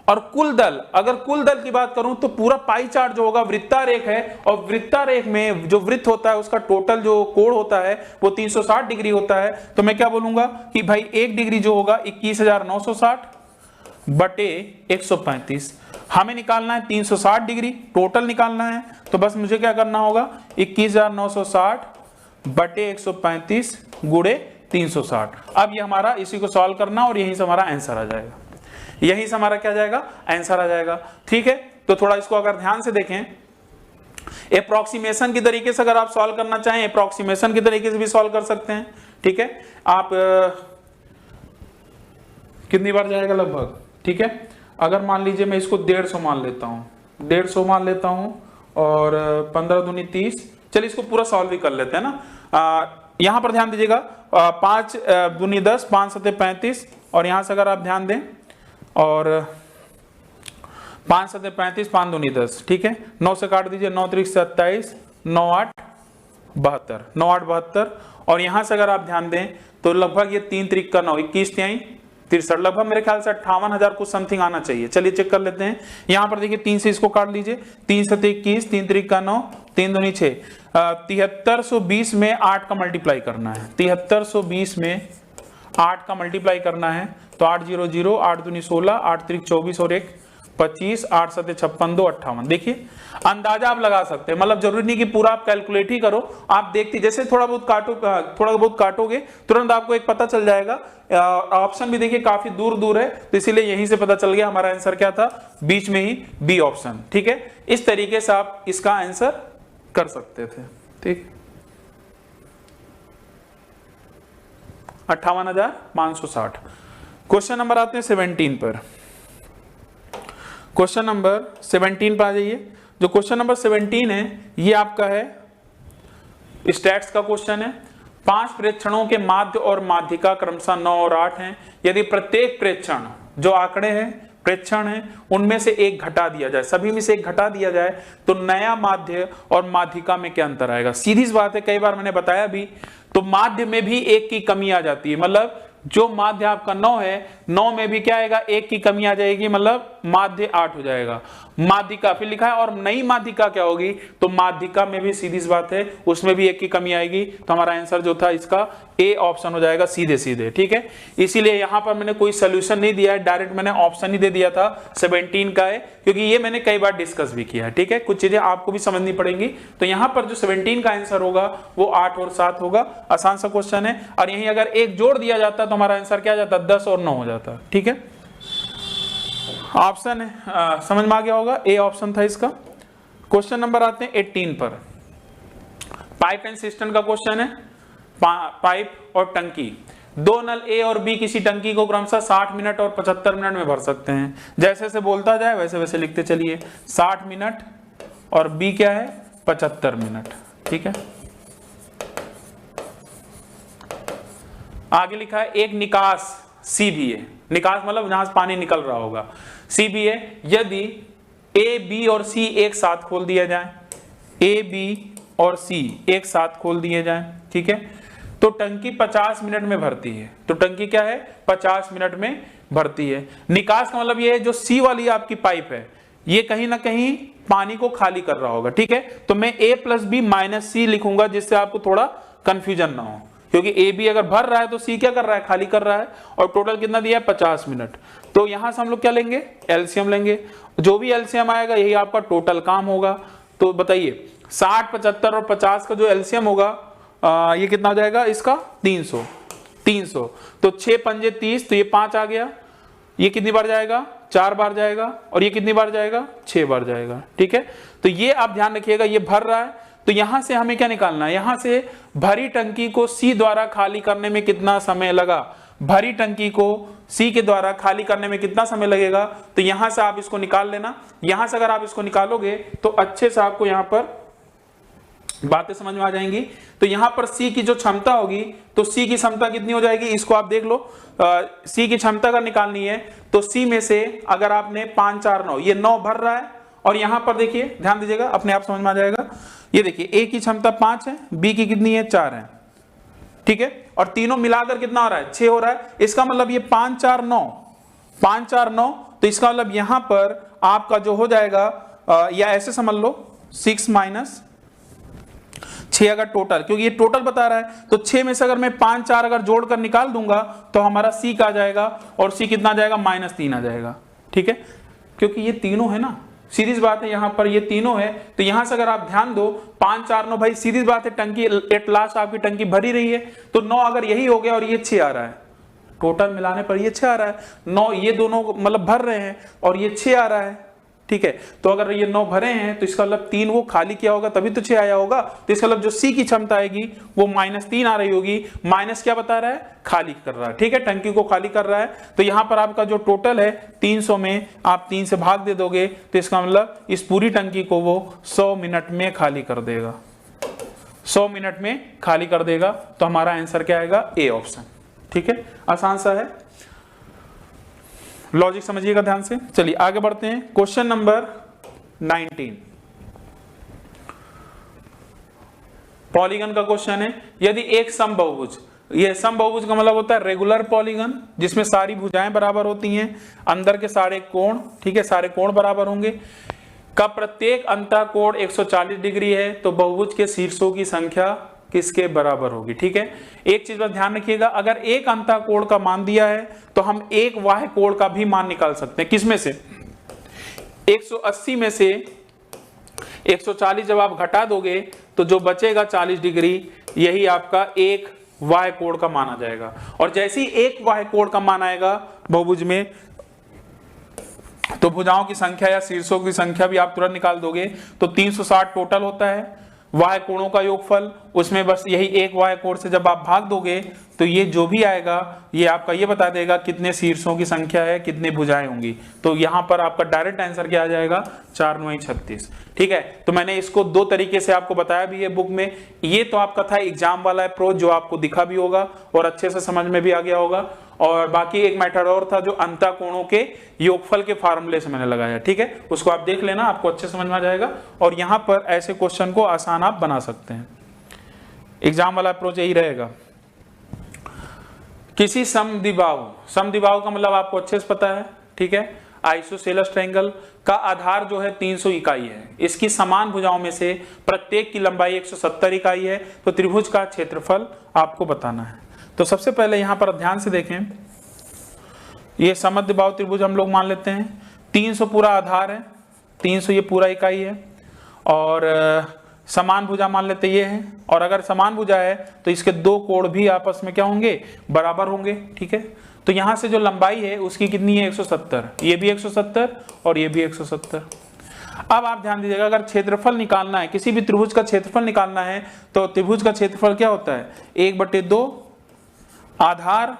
और कुल दल, अगर कुल दल की बात करूं तो पूरा पाई चार्ट जो होगा वृत्तारेख है, और वृत्तारेख में जो वृत्त होता है उसका टोटल जो कोण होता है वो 360 डिग्री होता है। तो मैं क्या बोलूंगा कि भाई 1 डिग्री जो होगा 21,960 बटे 135, हमें निकालना है 360 डिग्री टोटल निकालना है। तो बस मुझे क्या करना होगा, 21,960 बटे 135 गुणे 360। अब ये हमारा इसी को सॉल्व करना और यहीं से हमारा आंसर आ जाएगा, यहीं से हमारा क्या जाएगा, आंसर आ जाएगा। ठीक है, तो थोड़ा इसको अगर ध्यान से देखें, अप्रोक्सीमेशन की तरीके से अगर आप सॉल्व करना चाहें, अप्रोक्सीमेशन की तरीके से भी सॉल्व कर सकते हैं। ठीक है, आप कितनी बार जाएगा लगभग। ठीक है, अगर मान लीजिए मैं इसको 150 मान लेता हूं, 150 मान लेता हूं और 15 दूनी 30, चलिए इसको पूरा सॉल्व भी कर लेते हैं ना। यहां पर ध्यान दीजिएगा, 5 दूनी 10, 5 सते 35, और यहां से अगर आप ध्यान दें और 5 सते 35, 5 दूनी 10, ठीक है, 9 से काट दीजिए, 9 त्रिक 27, 9 8 72, 9 8 72, और यहां से अगर आप ध्यान दें तो लगभग ये 3 त्रिक का 9, 21 तिहाई 63, लगभग मेरे ख्याल से 58,000 कुछ समथिंग आना चाहिए। चलिए चेक कर लेते हैं। यहां पर देखिए 3 से इसको काट लीजिए, 3 सते 21, 3 त्रिक का 9, 3 दूनी 6, 7320 में 8 का मल्टीप्लाई करना है, 7320 में 8 का मल्टीप्लाई करना है, तो 800, 8 दूनी 16, 8 त्रिक 24 और 1 25, 8 सते 56, 2 58। देखिए अंदाजा आप लगा सकते हैं, मतलब जरूरी नहीं कि पूरा आप कैलकुलेट ही करो, आप देखते जैसे थोड़ा बहुत काटोगे तुरंत आपको एक पता चल जाएगा। ऑप्शन भी देखिए काफी दूर दूर है, तो इसीलिए यहीं से पता चल गया हमारा आंसर क्या था, बीच में ही बी ऑप्शन। ठीक है, इस तरीके से आप इसका आंसर कर सकते थे। ठीक, 58,560। क्वेश्चन नंबर आते हैं 17 पर। क्वेश्चन नंबर 17 पर आ जाइए। जो क्वेश्चन नंबर 17 है ये आपका है स्टैट्स का क्वेश्चन है। 5 प्रेक्षणों के माध्य और माध्यिका क्रमशः 9 और 8 हैं। यदि प्रत्येक प्रेक्षण जो आंकड़े हैं प्रेक्षण है उनमें से एक घटा दिया जाए, सभी में से एक घटा दिया जाए, तो नया माध्य और माध्यिका में क्या अंतर आएगा। सीधी सी बात है, कई बार मैंने बताया भी, तो माध्य में भी एक की कमी आ जाती है, मतलब जो माध्य आपका 9 है, 9 में भी क्या आएगा, एक की कमी आ जाएगी, मतलब माध्य 8 हो जाएगा। माध्यिका फिर लिखा है, और नई माध्यिका क्या होगी, तो माध्यिका में भी सीधी सी बात है उसमें भी एक की कमी आएगी। तो हमारा आंसर जो था इसका ए ऑप्शन हो जाएगा सीधे सीधे। ठीक है, इसीलिए यहां पर मैंने कोई सोल्यूशन नहीं दिया है, डायरेक्ट मैंने ऑप्शन ही दे दिया था 17 का है, क्योंकि ये मैंने कई बार डिस्कस भी किया है। ठीक है, कुछ चीजें आपको भी समझनी पड़ेंगी। तो यहां पर जो 17 का आंसर होगा वो 8 और 7 होगा। आसान सा क्वेश्चन है, और यहीं अगर एक जोड़ दिया जाता तो हमारा आंसर क्या जाता, 10 और 9 हो जाता। ठीक है, ऑप्शन है समझ में आ गया होगा, ए ऑप्शन था इसका। क्वेश्चन नंबर आते हैं 18 पर। पाइप एंड सिस्टम का क्वेश्चन है। पाइप और टंकी, 2 नल ए और बी किसी टंकी को क्रमशः 60 मिनट और 75 मिनट में भर सकते हैं। जैसे जैसे बोलता जाए वैसे वैसे लिखते चलिए। 60 मिनट और बी क्या है, 75 मिनट। ठीक है, आगे लिखा है एक निकास सी भी है। निकास मतलब जहां से पानी निकल रहा होगा, सी भी है। यदि ए बी और सी एक साथ खोल दिया जाए, ए बी और सी एक साथ खोल दिए जाए, ठीक है, तो टंकी 50 मिनट में भरती है। तो टंकी क्या है, 50 मिनट में भरती है। निकास का मतलब ये है जो सी वाली आपकी पाइप है ये कहीं ना कहीं पानी को खाली कर रहा होगा। ठीक है, तो मैं ए प्लस बी माइनस सी लिखूंगा जिससे आपको थोड़ा कंफ्यूजन ना हो, क्योंकि ए बी अगर भर रहा है तो सी क्या कर रहा है, खाली कर रहा है। और टोटल कितना दिया है, 50 मिनट। तो यहां से हम लोग क्या लेंगे, एलसीएम लेंगे। जो भी एलसीएम आएगा यही आपका टोटल काम होगा। तो बताइए 60, 75 और 50 का जो एलसीएम होगा ये कितना हो जाएगा, इसका 300। तो 6 पंजे 30, तो ये 5 आ गया। ये कितनी बार जाएगा, 4 बार जाएगा। और ये कितनी बार जाएगा, 6 बार जाएगा। ठीक है, तो ये आप ध्यान रखिएगा, ये भर रहा है। तो यहां से हमें क्या निकालना है, यहां से भरी टंकी को सी द्वारा खाली करने में कितना समय लगा, भरी टंकी को सी के द्वारा खाली करने में कितना समय लगेगा। तो यहां से आप इसको निकाल लेना। यहां से अगर आप इसको निकालोगे तो अच्छे से आपको यहां पर बातें समझ में आ जाएंगी। तो यहां पर सी की जो क्षमता होगी, तो सी की क्षमता कितनी हो जाएगी, इसको आप देख लो। सी की क्षमता अगर निकालनी है तो सी में से अगर आपने 5 4 9, ये 9 भर रहा है और यहां पर देखिए ध्यान दीजिएगा, अपने आप समझ में आ जाएगा। ये देखिए ए की क्षमता 5 है, बी की कितनी है 4 है, ठीक है, और तीनों मिलाकर कितना हो रहा है 6 हो रहा है। इसका मतलब ये 5 4 9, 5 4 9, तो इसका मतलब यहां पर आपका जो हो जाएगा या ऐसे समझ लो 6 माइनस 6 अगर टोटल, क्योंकि ये टोटल बता रहा है, तो 6 में से अगर मैं 5 4 अगर जोड़कर निकाल दूंगा तो हमारा सी का आ जाएगा, और सी कितना आ जाएगा -3 आ जाएगा, ठीक है, क्योंकि ये तीनों है ना, सीरीज बात है, यहां पर ये तीनों है, तो यहां से अगर आप ध्यान दो 5 4 9 भाई सीरीज बात है, टंकी एट लास्ट आपकी टंकी भरी रही है, तो 9 अगर यही हो गया और ये 6 आ रहा है, टोटल मिलाने पर ये 6 आ रहा है, 9 ये दोनों मतलब भर रहे हैं और ये 6 आ रहा है, ठीक है, तो अगर ये 9 भरे हैं तो इसका मतलब 3 वो खाली किया होगा तभी तो 6 आया होगा, तो इसका मतलब जो सी की क्षमता आएगी वो -3 आ रही होगी, माइनस क्या बता रहा है खाली कर रहा है, ठीक है, टंकी को खाली कर रहा है, तो यहां पर आपका जो टोटल है 300 में आप 3 से भाग दे दोगे तो इसका मतलब इस पूरी टंकी को वो 100 मिनट में खाली कर देगा, 100 मिनट में खाली कर देगा, तो हमारा आंसर क्या आएगा ए ऑप्शन, ठीक है, आसान सा है, लॉजिक समझिएगा ध्यान से। चलिए आगे बढ़ते हैं, क्वेश्चन नंबर 19 पॉलीगन का क्वेश्चन है। यदि एक समबाहुभुज, ये समबाहुभुज का मतलब होता है रेगुलर पॉलीगन जिसमें सारी भुजाएं बराबर होती हैं, अंदर के सारे कोण, ठीक है, सारे कोण बराबर होंगे, का प्रत्येक अंतःकोण 140 डिग्री है, तो बहुभुज के शीर्षों की संख्या किसके बराबर होगी, ठीक है। एक चीज पर ध्यान रखिएगा, अगर एक अंतःकोण का मान दिया है तो हम एक बाह्य कोण का भी मान निकाल सकते हैं, किसमें से 180 में से 140 जब आप घटा दोगे तो जो बचेगा 40 डिग्री, यही आपका एक बाह्य कोण का मान आ जाएगा, और जैसे ही एक बाह्य कोण का मान आएगा बहुभुज में, तो भुजाओं की संख्या या शीर्षों की संख्या भी आप तुरंत निकाल दोगे, तो 360 टोटल होता है वाह्य कोणों का योगफल, उसमें बस यही एक वाह्य कोण से जब आप भाग दोगे तो ये जो भी आएगा ये आपका ये बता देगा कितने शीर्षों की संख्या है, कितने भुजाएं होंगी, तो यहां पर आपका डायरेक्ट आंसर क्या आ जाएगा 4 9 36, ठीक है। तो मैंने इसको दो तरीके से आपको बताया भी है बुक में, ये तो आपका था एग्जाम वाला अप्रोच जो आपको दिखा भी होगा और अच्छे से समझ में भी आ गया होगा, और बाकी एक मेथड और था जो अंतःकोणों के योगफल के फार्मूले से मैंने लगाया, ठीक है, उसको आप देख लेना, आपको अच्छे समझ में आ जाएगा, और यहां पर ऐसे क्वेश्चन को आसान आप बना सकते हैं, एग्जाम वाला अप्रोच यही रहेगा। किसी समद्विबाहु, समद्विबाहु का मतलब आपको अच्छे से पता है, ठीक है, आइसोसेलेस ट्रायंगल का आधार जो है 300 इकाई है, इसकी समान भुजाओं में से प्रत्येक की लंबाई 170 इकाई है, तो त्रिभुज का क्षेत्रफल आपको बताना है। तो सबसे पहले यहां पर ध्यान से देखें, ये समद्विबाहु त्रिभुज हम लोग मान लेते हैं, 300 पूरा आधार है, 300 ये पूरा इकाई है, और समान भुजा मान लेते ये है, और अगर समान भुजा है तो इसके दो कोण भी आपस में क्या होंगे बराबर होंगे, ठीक है, तो यहां से जो लंबाई है उसकी कितनी है 170, ये भी 170 और ये भी 170। अब आप ध्यान दीजिएगा, अगर क्षेत्रफल निकालना है, किसी भी त्रिभुज का क्षेत्रफल निकालना है, तो त्रिभुज का क्षेत्रफल क्या होता है 1/2, आधार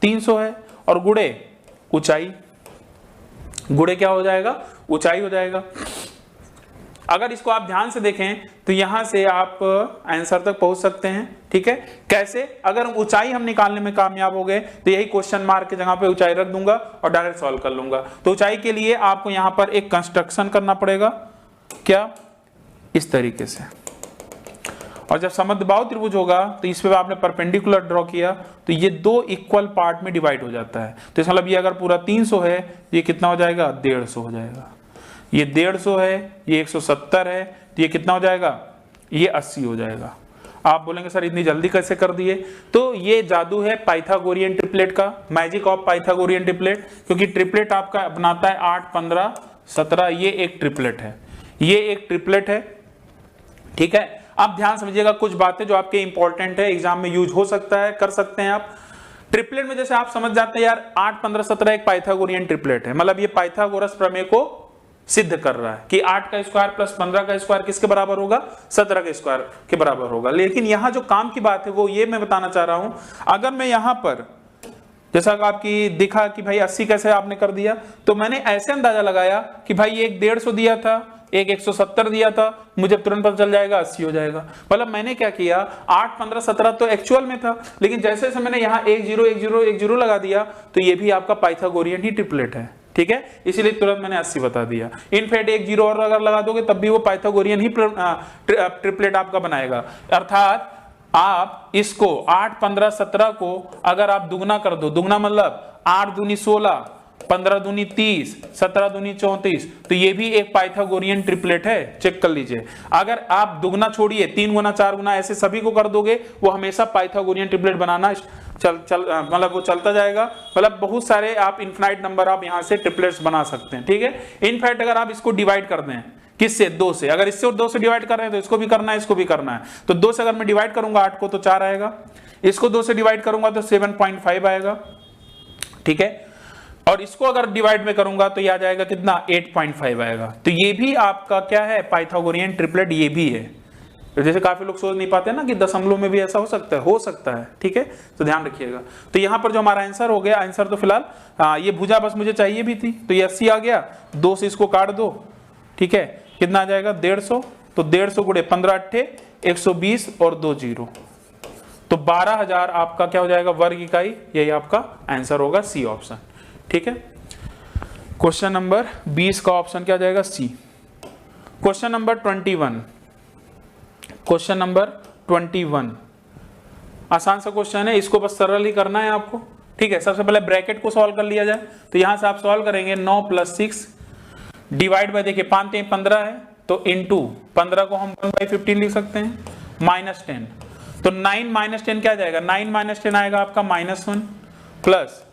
300 है और गुणे ऊंचाई, गुणे क्या हो जाएगा ऊंचाई हो जाएगा। अगर इसको आप ध्यान से देखें तो यहां से आप आंसर तक पहुंच सकते हैं, ठीक है, कैसे, अगर ऊंचाई हम निकालने में कामयाब हो गए तो यही क्वेश्चन मार्क की जगह पे ऊंचाई रख दूंगा और डायरेक्ट सॉल्व कर लूंगा। तो ऊंचाई के लिए आपको यहां पर एक कंस्ट्रक्शन करना पड़ेगा, क्या, इस तरीके से, और जब समद्विबाहु त्रिभुज होगा तो इस पे आपने परपेंडिकुलर ड्रॉ किया तो ये दो इक्वल पार्ट में डिवाइड हो जाता है, तो इसका मतलब ये अगर पूरा 300 है, ये कितना हो जाएगा 150 हो जाएगा, ये 150 है, ये 170 है, तो ये कितना हो जाएगा ये 80 हो जाएगा। आप बोलेंगे सर इतनी जल्दी कैसे कर दिए, तो ये जादू है पाइथागोरियन ट्रिपलेट का, मैजिक ऑफ पाइथागोरियन ट्रिपलेट, क्योंकि ट्रिपलेट आपका बनाता है 8 15 17, ये एक ट्रिपलेट है, ये एक ट्रिपलेट है, ठीक है। आप ध्यान समझिएगा, कुछ बातें जो आपके इंपॉर्टेंट है, एग्जाम में यूज हो सकता है, कर सकते हैं आप। ट्रिपलेट में जैसे आप समझ जाते हैं यार 8 15 17 एक पाइथागोरियन ट्रिपलेट है, मतलब ये पाइथागोरस प्रमेय को सिद्ध कर रहा है कि 8 का स्क्वायर प्लस 15 का स्क्वायर किसके बराबर होगा 17 के स्क्वायर के बराबर होगा। लेकिन यहां जो काम की बात है वो ये मैं बताना चाह रहा हूं, अगर मैं यहां पर जैसा आपकी दिखा कि भाई 80 कैसे आपने कर दिया, तो मैंने ऐसे अंदाजा लगाया कि भाई एक 150 दिया था, एक 170 दिया था, मुझे तुरंत पता चल जाएगा 80 हो जाएगा। मतलब मैंने क्या किया 8 15 17 तो एक्चुअल में था, लेकिन जैसे जैसे मैंने यहाँ 1 0 1 0 1 0 लगा दिया तो ये भी आपका पाइथागोरियन ही ट्रिपलेट है, ठीक है, इसीलिए तुरंत मैंने 80 बता दिया। इनफैक्ट एक जीरो और अगर लगा दोगे तब भी वो पाइथागोरियन ही ट्रिपलेट आपका बनाएगा। अर्थात आप इसको 8, 15, 17 को अगर आप दुगना कर दो, दुगना मतलब 8 दूनी 16, 15 दूनी 30, 17 दूनी 34, तो ये भी एक पाइथागोरियन ट्रिपलेट है, चेक कर लीजिए। अगर आप दुगना छोड़िए 3 गुना 4 गुना ऐसे सभी को कर दोगे, वो हमेशा पाइथागोरियन ट्रिपलेट बनाना मतलब वो चलता जाएगा। मतलब बहुत सारे आप इनफिनाइट नंबर आप यहां से ट्रिपलेट्स बना सकते हैं, ठीक है। इनफैक्ट अगर आप इसको डिवाइड कर दें किससे, 2 से, अगर इससे और 2 से डिवाइड कर रहे हैं तो इसको भी करना है, इसको भी करना है। तो 2 से अगर मैं डिवाइड करूंगा 8 को तो 4 आएगा, इसको 2 से डिवाइड करूंगा तो 7.5 आएगा, ठीक है। और इसको अगर डिवाइड में करूंगा तो ये आ जाएगा कितना, 8.5 आएगा। तो ये भी आपका क्या है, पाइथागोरियन ट्रिपलेट ये भी है। जैसे काफी लोग सोच नहीं पाते ना कि दशमलव में भी ऐसा हो सकता है, ठीक है, तो ध्यान रखिएगा। तो यहाँ पर जो हमारा आंसर हो गया, आंसर तो फिलहाल ये भुजा बस मुझे चाहिए भी थी, तो ये 80 आ गया, 2 से इसको काट दो, ठीक है, कितना आ जाएगा 150, तो 150 गुणे 15 अट्ठे 120 और 2 जीरो, तो 12,000 आपका क्या हो जाएगा वर्ग इकाई, यही आपका आंसर होगा सी ऑप्शन, ठीक है। क्वेश्चन नंबर 20 का ऑप्शन क्या जाएगा, सी। क्वेश्चन नंबर 21, क्वेश्चन नंबर 21 आसान सा क्वेश्चन है, इसको बस सरल ही करना है आपको, ठीक है। सबसे पहले ब्रैकेट को सॉल्व कर लिया जाए, तो यहां से आप सॉल्व करेंगे 9 + 6 डिवाइड बाय, देखिए 5 3 15 है, तो इनटू 15 को हम 1/15 लिख सकते हैं, -10, तो 9 - 10 क्या जाएगा, 9 - 10 आएगा आपका -1 प्लस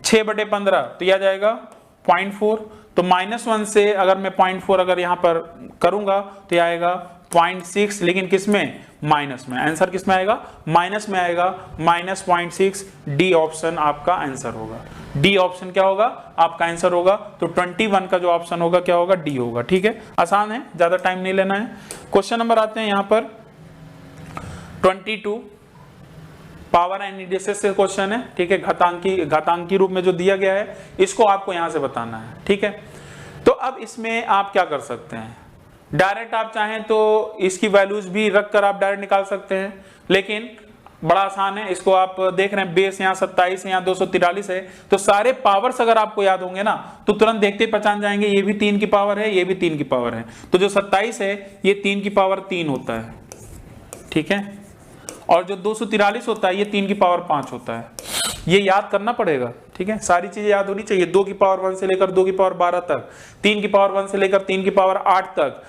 6/15, तो यह जाएगा 0.4, तो -1 से अगर मैं 0.4 अगर यहां पर करूंगा तो यह आएगा 0.6, लेकिन किसमें, माइनस में। आंसर किसमें आएगा, माइनस में आएगा, -0.6, डी ऑप्शन आपका आंसर होगा। डी ऑप्शन क्या होगा, आपका आंसर होगा। तो 21 का जो ऑप्शन होगा क्या होगा, डी होगा, ठीक है। आसान है, ज्यादा टाइम नहीं लेना है। क्वेश्चन नंबर आते हैं यहां पर 22, पावर एंड इंडिसेस से क्वेश्चन है, ठीक है। घातांकी रूप में जो दिया गया है इसको आपको यहां से बताना है, ठीक है। तो अब इसमें आप क्या कर सकते हैं, डायरेक्ट आप चाहें तो इसकी वैल्यूज भी रखकर आप डायरेक्ट निकाल सकते हैं, लेकिन बड़ा आसान है। इसको आप देख रहे हैं, बेस यहाँ 27 है, यहाँ 243 है, तो सारे पावर्स अगर आपको याद होंगे ना तो तुरंत देखते ही पहचान जाएंगे, ये भी 3 की पावर है, ये भी 3 की पावर है। तो जो 27 है ये 3 की पावर 3 होता है, ठीक है। और जो 243 होता है ये 3 की पावर 5 होता है। ये याद करना पड़ेगा, ठीक है। सारी चीजें याद होनी चाहिए, 2 की पावर 1 से लेकर 2 की पावर 12 तक, 3 की पावर 1 से लेकर 3 की पावर 8 तक,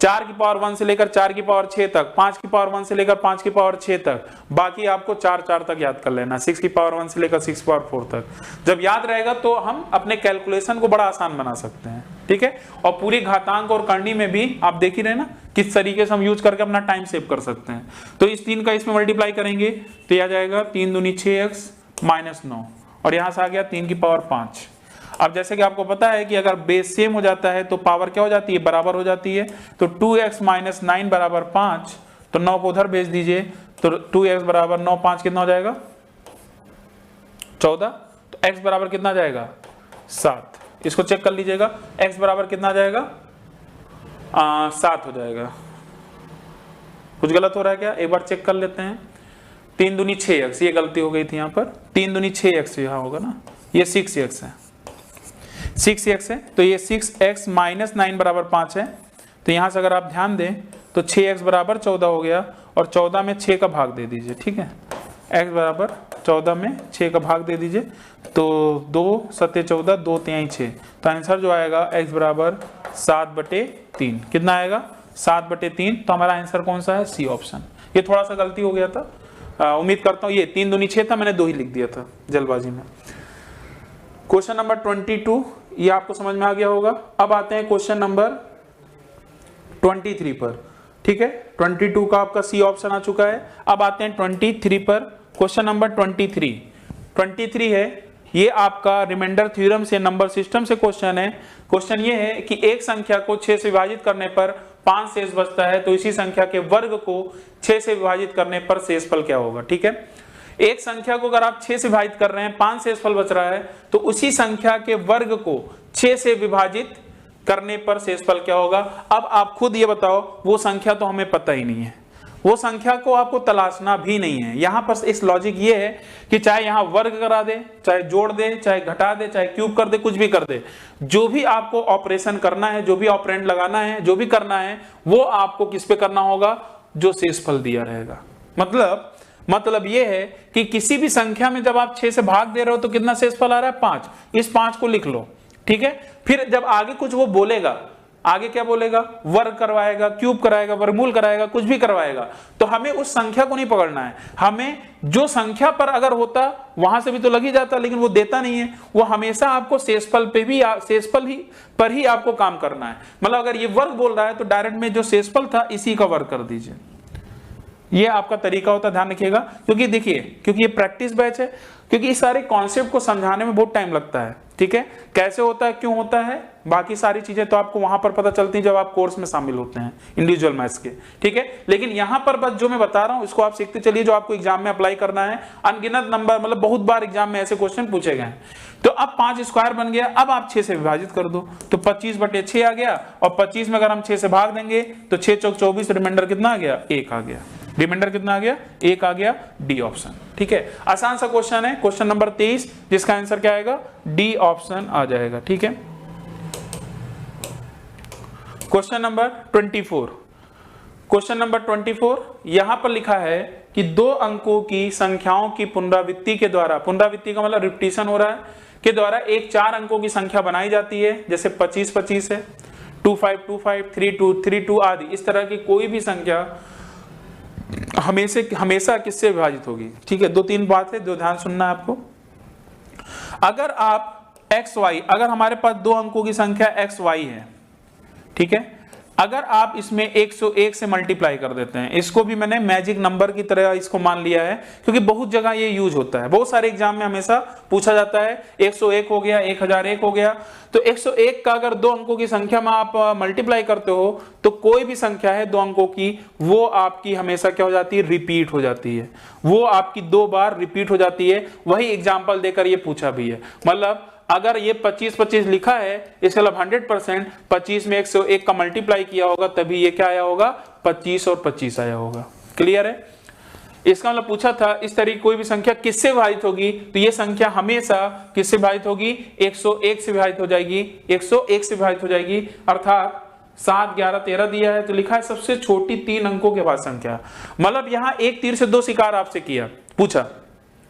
4 की पावर 1 से लेकर 4 की पावर 6 तक, 5 की पावर 1 से लेकर 5 की पावर 6 तक, बाकी आपको 4 तक याद कर लेना, 6 की पावर 1 से लेकर 6 की पावर 4 तक। जब याद रहेगा तो हम अपने कैलकुलेशन को बड़ा आसान बना सकते हैं, ठीक है। और पूरी घातांक और करनी में भी आप देख ही रहे ना किस तरीके से हम यूज करके अपना टाइम सेव कर सकते हैं। तो इस 3 का इसमें मल्टीप्लाई करेंगे तो यह आ जाएगा 3 दूनी 6x -9, और यहां से आ गया 3 की पावर 5। अब जैसे कि आपको पता है कि अगर बेस सेम हो जाता है तो पावर क्या हो जाती है, बराबर हो जाती है। तो 2x - 9 बराबर 5, तो 9 को उधर भेज दीजिए, तो 2x बराबर 9, 5 कितना हो जाएगा 14, तो x बराबर कितना आ जाएगा 7। इसको चेक कर लीजिएगा, x बराबर कितना आ जाएगा 7 हो जाएगा। कुछ गलत हो रहा है क्या, एक बार चेक कर लेते हैं। 3 दूनी 6x, ये गलती हो गई थी यहाँ पर, 3 दूनी 6x यहाँ होगा ना, ये 6x है, 6x है, तो ये 6x - 9 बराबर 5 है। तो यहां से अगर आप ध्यान दें तो 6x बराबर 14 हो गया, और 14 में 6 का भाग दे दीजिए, ठीक है। x बराबर 14 में 6 का भाग दे दीजिए, तो 2 7 14, 2 3 6, तो आंसर जो आएगा x बराबर 7/3। कितना आएगा 7/3। तो हमारा आंसर कौन सा है, सी ऑप्शन। ये थोड़ा सा गलती हो गया था, उम्मीद करता हूँ, ये 3 दूनी 6 था, मैंने 2 ही लिख दिया था जल्दबाजी में। क्वेश्चन नंबर 22 ये आपको समझ में आ गया होगा। अब आते हैं क्वेश्चन नंबर 23 पर, ठीक है। 22 का आपका सी ऑप्शन आ चुका है। अब आते हैं 23 पर। क्वेश्चन नंबर 23 है, ये आपका रिमाइंडर थ्योरम से, नंबर सिस्टम से क्वेश्चन है। क्वेश्चन ये है कि एक संख्या को 6 से विभाजित करने पर 5 शेष बचता है, तो इसी संख्या के वर्ग को 6 से विभाजित करने पर शेषफल क्या होगा, ठीक है। एक संख्या को अगर आप 6 से विभाजित कर रहे हैं, 5 शेषफल बच रहा है, तो उसी संख्या के वर्ग को 6 से विभाजित करने पर शेषफल क्या होगा। अब आप खुद ये बताओ, वो संख्या तो हमें पता ही नहीं है, वो संख्या को आपको तलाशना भी नहीं है। यहां पर इस लॉजिक ये है कि चाहे यहां वर्ग करा दे, चाहे जोड़ दे, चाहे घटा दे, चाहे क्यूब कर दे, कुछ भी कर दे, जो भी आपको ऑपरेशन करना है, जो भी ऑपरेंड लगाना है, जो भी करना है, वो आपको किस पे करना होगा, जो शेषफल दिया रहेगा। मतलब ये है कि किसी भी संख्या में जब आप 6 से भाग दे रहे हो तो कितना शेषफल आ रहा है, 5। इस 5 को लिख लो, ठीक है। फिर जब आगे कुछ वो बोलेगा, आगे क्या बोलेगा, वर्ग करवाएगा, क्यूब कराएगा, वर्गमूल कराएगा, कुछ भी करवाएगा, तो हमें उस संख्या को नहीं पकड़ना है। हमें जो संख्या पर अगर होता वहां से भी तो लग ही जाता, लेकिन वो देता नहीं है। वो हमेशा आपको शेषफल पर ही आपको काम करना है। मतलब अगर ये वर्ग बोल रहा है तो डायरेक्ट में जो शेषफल था इसी का वर्ग कर दीजिए। ये आपका तरीका होता है, ध्यान रखिएगा। क्योंकि देखिए, क्योंकि ये प्रैक्टिस बैच है, क्योंकि इस सारे कॉन्सेप्ट को समझाने में बहुत टाइम लगता है, ठीक है। कैसे होता है, क्यों होता है, बाकी सारी चीजें तो आपको वहां पर पता चलती हैं जब आप कोर्स में शामिल होते हैं इंडिविजुअल मैथ्स के, ठीक है। लेकिन यहां पर बस जो मैं बता रहा हूं इसको आप सीखते चलिए, जो आपको एग्जाम में अप्लाई करना है। अनगिनत नंबर, मतलब बहुत बार एग्जाम में ऐसे क्वेश्चन पूछे गए हैं। तो अब 5 स्क्वायर बन गया, अब आप 6 से विभाजित कर दो तो 25/6 आ गया, और 25 में अगर हम 6 से भाग देंगे तो 6 चौक 24, रिमाइंडर कितना आ गया, 1 आ गया। रिमाइंडर कितना आ गया, 1 आ गया। डी ऑप्शन, ठीक है। आसान सा क्वेश्चन है, क्वेश्चन नंबर 23, जिसका आंसर क्या आएगा, डी ऑप्शन आ जाएगा, ठीक है। क्वेश्चन नंबर 24, क्वेश्चन नंबर 24 यहां पर लिखा है कि 2 अंकों की संख्याओं की पुनरावृत्ति के द्वारा, पुनरावृत्ति का मतलब रिपीटिशन हो रहा है, के द्वारा एक 4 अंकों की संख्या बनाई जाती है। जैसे 25 है, 25 32 आदि। इस तरह की कोई भी संख्या हमेशा किससे विभाजित होगी, ठीक है। 2-3 बात है जो ध्यान सुनना है आपको। अगर आप xy, अगर हमारे पास 2 अंकों की संख्या xy है, ठीक है, अगर आप इसमें 101 से मल्टीप्लाई कर देते हैं, इसको भी मैंने मैजिक नंबर की तरह इसको मान लिया है, क्योंकि बहुत जगह ये यूज होता है, बहुत सारे एग्जाम में हमेशा पूछा जाता है 101 हो गया, 1001 हो गया। तो 101 का अगर 2 अंकों की संख्या में आप मल्टीप्लाई करते हो तो कोई भी संख्या है 2 अंकों की, वो आपकी हमेशा क्या हो जाती है, रिपीट हो जाती है। वो आपकी 2 बार रिपीट हो जाती है। वही एग्जाम्पल देकर ये पूछा भी है। मतलब अगर ये 25 लिखा है, इसका मतलब 100% 25 में 101 का मल्टीप्लाई किया होगा, तभी ये क्या आया होगा, 25 और 25 आया होगा। क्लियर है। इसका मतलब पूछा था इस तरीके कोई भी संख्या किससे विभाजित होगी, तो ये संख्या हमेशा किससे विभाजित होगी, 101 से विभाजित हो जाएगी, 101 से विभाजित हो जाएगी। अर्थात 7, 11, 13 दिया है तो लिखा है सबसे छोटी 3 अंकों के बाद संख्या। मतलब यहां एक तीर से 2 शिकार आपसे किया, पूछा,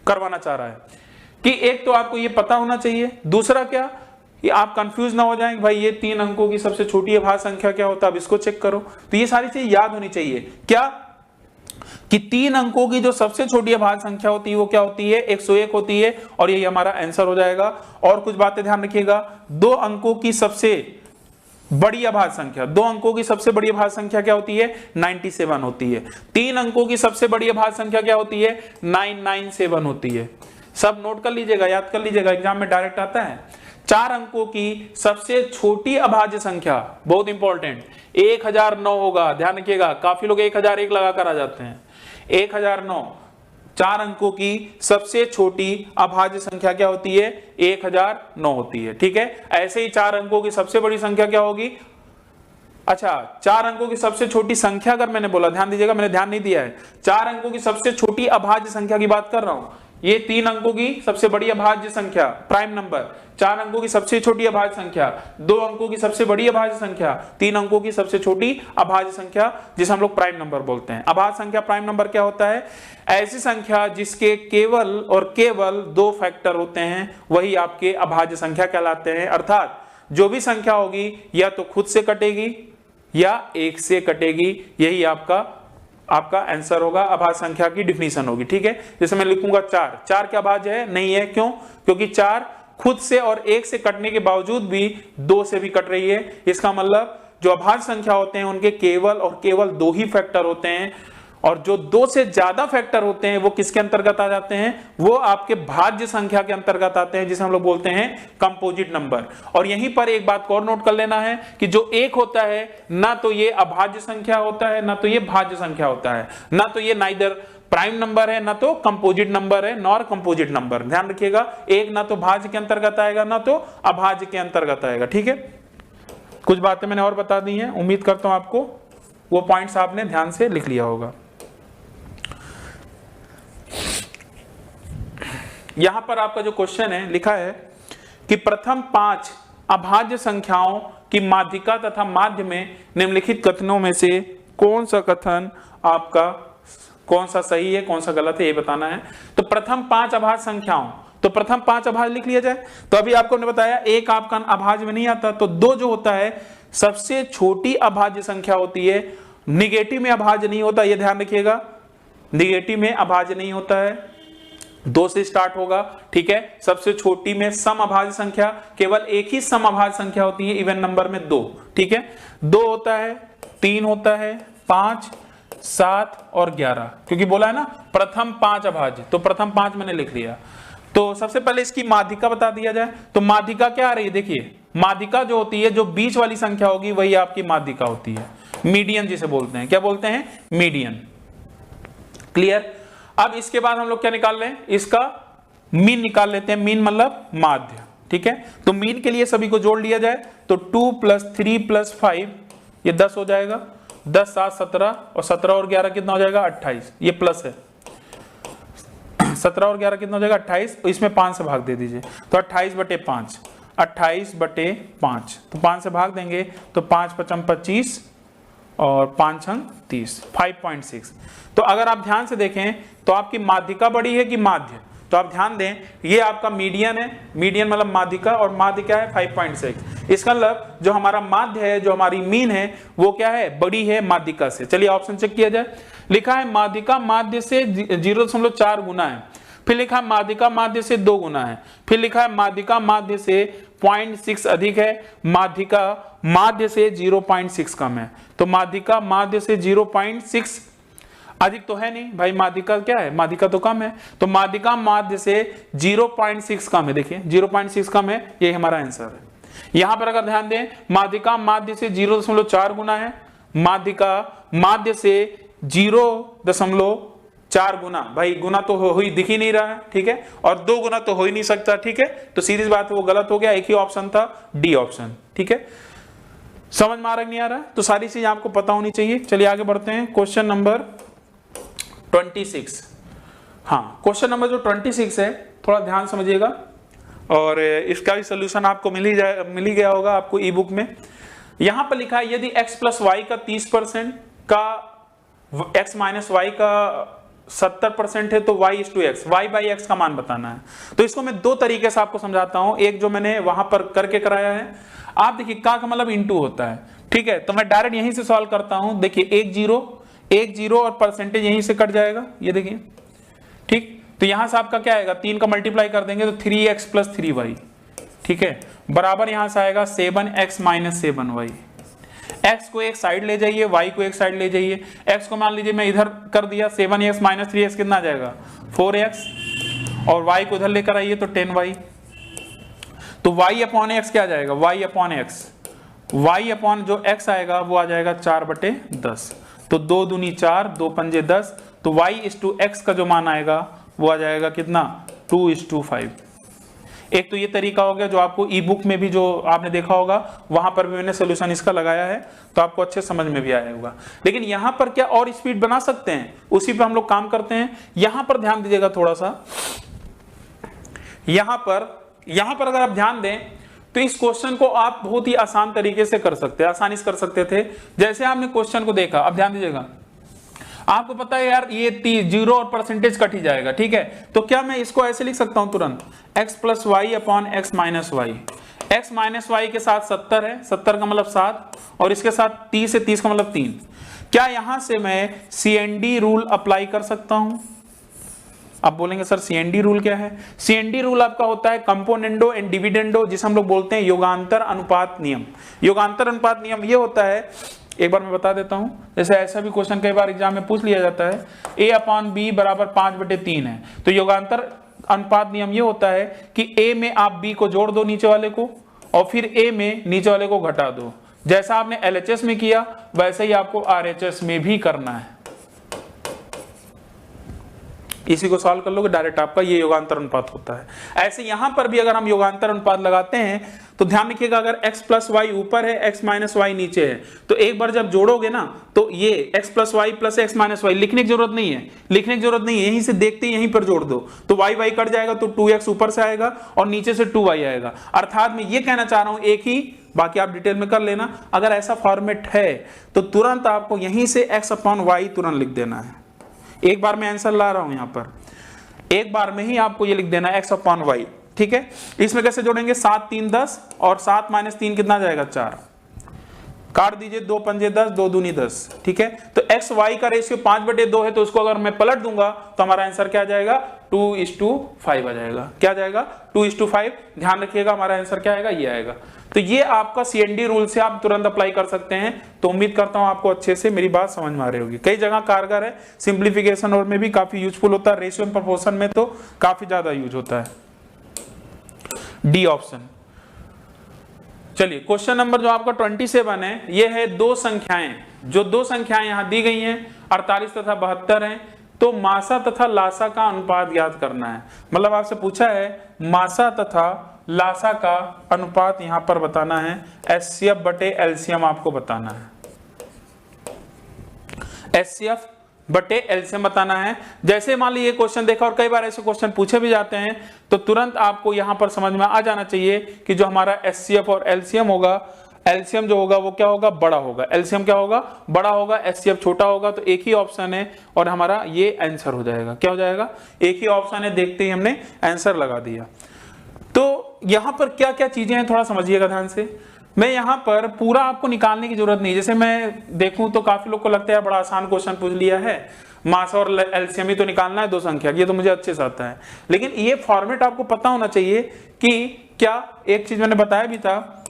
करवाना चाह रहा है कि एक तो आपको ये पता होना चाहिए, दूसरा क्या, ये आप कंफ्यूज ना हो जाएं भाई ये 3 अंकों की सबसे छोटी अभाज्य संख्या क्या होता है, अब इसको चेक करो। तो ये सारी चीज याद होनी चाहिए, क्या कि 3 अंकों की जो सबसे छोटी अभाज्य संख्या होती है वो क्या होती है, 101 होती है, और यही हमारा आंसर हो जाएगा। और कुछ बातें ध्यान रखिएगा, 2 अंकों की सबसे बड़ी अभाज्य संख्या, 2 अंकों की सबसे बड़ी अभाज्य संख्या क्या होती है, 97 होती है। 3 अंकों की सबसे बड़ी अभाज्य संख्या क्या होती है, 997 होती है। सब नोट कर लीजिएगा, याद कर लीजिएगा, एग्जाम में डायरेक्ट आता है। 4 अंकों की सबसे छोटी अभाज्य संख्या, बहुत इंपॉर्टेंट, 1009 होगा। ध्यान रखिएगा, काफी लोग 1001 लगाकर आ जाते हैं। 1009, 4 अंकों की सबसे छोटी अभाज्य संख्या क्या होती है, 1009 होती है, ठीक है। ऐसे ही 4 अंकों की सबसे बड़ी संख्या क्या होगी, अच्छा 4 अंकों की सबसे छोटी संख्या अगर मैंने बोला, ध्यान दीजिएगा, मैंने ध्यान नहीं दिया है, 4 अंकों की सबसे छोटी अभाज्य संख्या की बात कर रहा हूं। ये 3 अंकों की सबसे बड़ी अभाज्य संख्या, प्राइम नंबर, 4 अंकों की सबसे छोटी अभाज्य संख्या, 2 अंकों की सबसे बड़ी अभाज्य संख्या, 3 अंकों की सबसे छोटी अभाज्य संख्या, जिसे हम लोग प्राइम नंबर बोलते हैं। अभाज्य संख्या, प्राइम नंबर क्या होता है, ऐसी संख्या जिसके केवल और केवल 2 फैक्टर होते हैं, वही आपके अभाज्य संख्या कहलाते हैं। अर्थात जो भी संख्या होगी या तो खुद से कटेगी या 1 से कटेगी, यही आपका आंसर होगा, अभाज्य संख्या की डिफिनीशन होगी, ठीक है। जैसे मैं लिखूंगा 4 क्या अभाज्य है, नहीं है, क्यों, क्योंकि 4 खुद से और 1 से कटने के बावजूद भी 2 से भी कट रही है। इसका मतलब जो अभाज्य संख्या होते हैं उनके केवल और केवल 2 ही फैक्टर होते हैं, और जो 2 से ज्यादा फैक्टर होते हैं वो किसके अंतर्गत आ जाते हैं, वो आपके भाज्य संख्या के अंतर्गत आते हैं, जिसे हम लोग बोलते हैं कंपोजिट नंबर। और यहीं पर एक बात को और नोट कर लेना है कि जो 1 होता है ना तो ये अभाज्य संख्या होता है, ना तो ये भाज्य संख्या होता है, ना तो ये नाइदर प्राइम नंबर है, ना तो कंपोजिट नंबर है, नॉर कंपोजिट नंबर। ध्यान रखिएगा, 1 ना तो भाज्य के अंतर्गत आएगा, ना तो अभाज्य के अंतर्गत आएगा, ठीक है। कुछ बातें मैंने और बता दी हैं, उम्मीद करता हूं आपको वो पॉइंट्स आपने ध्यान से लिख लिया होगा। यहां पर आपका जो क्वेश्चन है लिखा है कि प्रथम 5 अभाज्य संख्याओं की माध्यिका तथा माध्य में निम्नलिखित कथनों में से कौन सा कथन आपका, कौन सा सही है कौन सा गलत है ये बताना है। तो प्रथम 5 अभाज्य संख्याओं, तो प्रथम 5 अभाज्य लिख लिया जाए। तो अभी आपको ने बताया एक आपका अभाज्य में नहीं आता, तो 2 जो होता है सबसे छोटी अभाज्य संख्या होती है, निगेटिव में अभाज्य नहीं होता, ये ध्यान रखिएगा, निगेटिव में अभाज्य नहीं होता है, 2 से स्टार्ट होगा, ठीक है। सबसे छोटी में सम अभाज्य संख्या, केवल एक ही सम अभाज्य संख्या होती है इवन नंबर में 2, ठीक है। 2 होता है, 3 होता है, 5, 7 और 11, क्योंकि बोला है ना प्रथम 5 अभाज्य, तो प्रथम 5 मैंने लिख लिया। तो सबसे पहले इसकी माध्यिका बता दिया जाए। तो माध्यिका क्या आ रही है, देखिए माध्यिका जो होती है, जो बीच वाली संख्या होगी वही आपकी माध्यिका होती है, मीडियन जिसे बोलते हैं। क्या बोलते हैं, मीडियन। क्लियर। अब इसके बाद हम लोग क्या निकाल रहे हैं, इसका मीन निकाल लेते हैं। मीन मतलब माध्य, ठीक है। तो मीन के लिए सभी को जोड़ लिया जाए, तो 2 + 3 + 5 ये 10 हो जाएगा, 10 7 17 और 17 और 11 कितना हो जाएगा 28, ये प्लस है। 17 और 11 कितना हो जाएगा 28, इसमें 5 से भाग दे दीजिए, तो 28/5, 28/5, तो 5 से भाग देंगे तो 5 × 5 = 25 और 5 × 30, 5.6। तो अगर आप ध्यान से देखें तो आपकी माध्यिका बड़ी है कि माध्य, तो आप ध्यान दें ये आपका मीडियन है, मीडियन मतलब माध्यिका, और माध्य क्या है 5.6। इसका मतलब जो हमारा माध्य है, जो हमारी मीन है वो क्या है, बड़ी है माध्यिका से। चलिए ऑप्शन चेक किया जाए। लिखा है माध्यिका माध्य से 0.4 गुना है, फिर लिखा है माध्यिका माध्य से 2 गुना है, फिर लिखा है माध्यिका माध्य से 0.6 अधिक है, माध्यिका माध्य से 0.6 कम है। तो माध्यिका माध्य से 0.6 अधिक तो है नहीं भाई, माध्यिका क्या है, माध्यिका तो कम है, तो माध्यिका माध्य से 0.6 कम है। देखिए 0.6 कम है, ये हमारा आंसर है। यहां पर अगर ध्यान दें माध्यिका माध्य से 0.4 गुना है, माध्यिका माध्य से 0.4 गुना, भाई गुना तो हो ही दिख ही नहीं रहा है, ठीक है, और 2 गुना तो हो ही नहीं सकता, ठीक है। तो सीधी बात है वो गलत हो गया, एक ही ऑप्शन था डी ऑप्शन, ठीक है। समझ में आ रहा नहीं आ रहा, तो सारी चीज आपको पता होनी चाहिए। चलिए आगे बढ़ते हैं, क्वेश्चन नंबर 26। हाँ, क्वेश्चन नंबर जो 26 है थोड़ा ध्यान समझिएगा, और इसका भी सोल्यूशन आपको मिल ही गया होगा आपको ई बुक में। यहां पर लिखा है यदि x + y का 30% का x - y का 70% है तो y/x, y/x का मान बताना है। तो इसको मैं 2 तरीके से आपको समझाता हूं, एक जो मैंने वहां पर करके कराया है, आप देखिए का मतलब इनटू होता है, ठीक है। तो मैं डायरेक्ट यहीं से सॉल्व करता हूं, देखिए 1 0 और परसेंटेज यहीं से कट जाएगा, ये देखिए, ठीक। तो यहां से आपका क्या आएगा, 3 का मल्टीप्लाई कर देंगे तो 3x + 3y, ठीक है, बराबर यहां से आएगा 7x - 7y। x को एक साइड ले जाइए, y को एक साइड ले जाइए। x को मान लीजिए मैं इधर कर दिया, 7x - 3x कितना आ जाएगा 4x, और y को इधर लेकर आइए तो 10y। तो y/x क्या आ जाएगा, y/x, y/ जो x आएगा वो आ जाएगा 4/10। तो 2 दूनी 4, 2 पंजे 10, तो y/x का जो मान आएगा वो आ जाएगा कितना 2:5। एक तो ये तरीका हो गया जो आपको ई बुक में भी जो आपने देखा होगा, वहां पर भी मैंने सोल्यूशन इसका लगाया है, तो आपको अच्छे समझ में भी आया होगा। लेकिन यहां पर क्या और स्पीड बना सकते हैं, उसी पर हम लोग काम करते हैं। यहां पर ध्यान दीजिएगा थोड़ा सा, यहां पर अगर आप ध्यान दें तो इस क्वेश्चन को आप बहुत ही आसान तरीके से कर सकते हैं, आसानी से कर सकते थे। जैसे आपने क्वेश्चन को देखा, अब ध्यान दीजिएगा, आपको पता है यार ये 0 और परसेंटेज कट ही जाएगा, ठीक है। तो क्या मैं इसको ऐसे लिख सकता हूं तुरंत, x + y/x - y। x - y के साथ 70 है, 70 का मतलब 7, और इसके साथ 30 है, 30 का मतलब 3। क्या यहां से मैं CND रूल अप्लाई कर सकता हूं? आप बोलेंगे सर CND रूल क्या है? CND रूल आपका होता है कंपोनेंडो एंड डिविडेंडो, जिसे हम लोग बोलते हैं योगांतर अनुपात नियम। योगांतर अनुपात नियम ये होता है, एक बार मैं बता देता हूं, जैसे ऐसा भी क्वेश्चन कई बार एग्जाम में पूछ लिया जाता है, a/b = 5/3 है। तो योगांतर अनुपात नियम ये होता है कि a में आप b को जोड़ दो नीचे वाले को, और फिर a में नीचे वाले को घटा दो। जैसा आपने LHS में किया वैसे ही आपको RHS में भी करना है। इसी को सॉल्व कर लोगे डायरेक्ट आपका ये योगांतर अनुपात होता है। ऐसे यहां पर भी अगर हम योगांतर अनुपात लगाते हैं तो ध्यान रखिएगा, अगर x प्लस वाई ऊपर है x माइनस वाई नीचे है तो एक बार जब जोड़ोगे ना तो ये x plus Y plus x minus Y लिखने की जरूरत नहीं है, यहीं से देखते ही यहीं पर जोड़ दो तो y y कट जाएगा तो 2x ऊपर से आएगा और नीचे से 2y आएगा। अर्थात मैं ये कहना चाह रहा हूं एक ही, बाकी आप डिटेल में कर लेना। अगर ऐसा फॉर्मेट है तो तुरंत आपको यहीं से x अपॉन वाई तुरंत लिख देना है। एक बार मैं आंसर ला रहा हूं यहां पर, एक बार में ही आपको ये लिख देना है x अपॉन वाई। ठीक है, इसमें कैसे जोड़ेंगे, 7 3 10 और 7 माइनस 3 कितना जाएगा 4, काट दीजिए, 2 पंजे 10 2 दूनी 10। ठीक है, तो x y का रेशियो 5/2 है तो उसको अगर मैं पलट दूंगा तो हमारा आंसर क्या जाएगा 2:5 आ जाएगा। क्या जाएगा 2:5। ध्यान रखिएगा हमारा आंसर क्या आएगा, ये आएगा। तो ये आपका CND रूल से आप तुरंत अप्लाई कर सकते हैं। तो उम्मीद करता हूं आपको अच्छे से मेरी बात समझ में आ रही होगी। कई जगह कारगर है, सिंप्लीफिकेशन और में भी काफी यूजफुल होता है, रेशियो एंड प्रोपोर्शन में तो काफी ज्यादा यूज होता है। D option. चलिए क्वेश्चन नंबर जो आपका 27 है, ये है दो संख्याएं, जो दो संख्याएं यहां दी गई हैं 48 तथा 72 हैं, तो मासा तथा लासा का अनुपात ज्ञात करना है। मतलब आपसे पूछा है मासा तथा लासा का अनुपात यहां पर बताना है, HCF बटे एलसीएम आपको बताना है, HCF बटे एलसीएम बताना है। जैसे मान लीजिए क्वेश्चन देखा और कई बार ऐसे क्वेश्चन पूछे भी जाते हैं तो तुरंत आपको यहां पर समझ में आ जाना चाहिए कि जो हमारा HCF और एलसीएम होगा, एलसीएम जो होगा वो क्या होगा, बड़ा होगा, एलसीएम क्या होगा, बड़ा होगा, HCF छोटा होगा। तो एक ही ऑप्शन है और हमारा ये आंसर हो जाएगा। क्या हो जाएगा, एक ही ऑप्शन है, देखते ही हमने आंसर लगा दिया। तो यहां पर क्या क्या चीजें हैं थोड़ा समझिएगा ध्यान से। मैं यहां पर पूरा आपको निकालने की जरूरत नहीं, जैसे मैं देखूं तो काफी लोग को लगता है बड़ा आसान क्वेश्चन पूछ लिया है, मास और एलसीएम ही तो निकालना है दो संख्या, ये तो मुझे अच्छे से आता है। लेकिन ये फॉर्मेट आपको पता होना चाहिए कि क्या, एक चीज मैंने बताया भी था,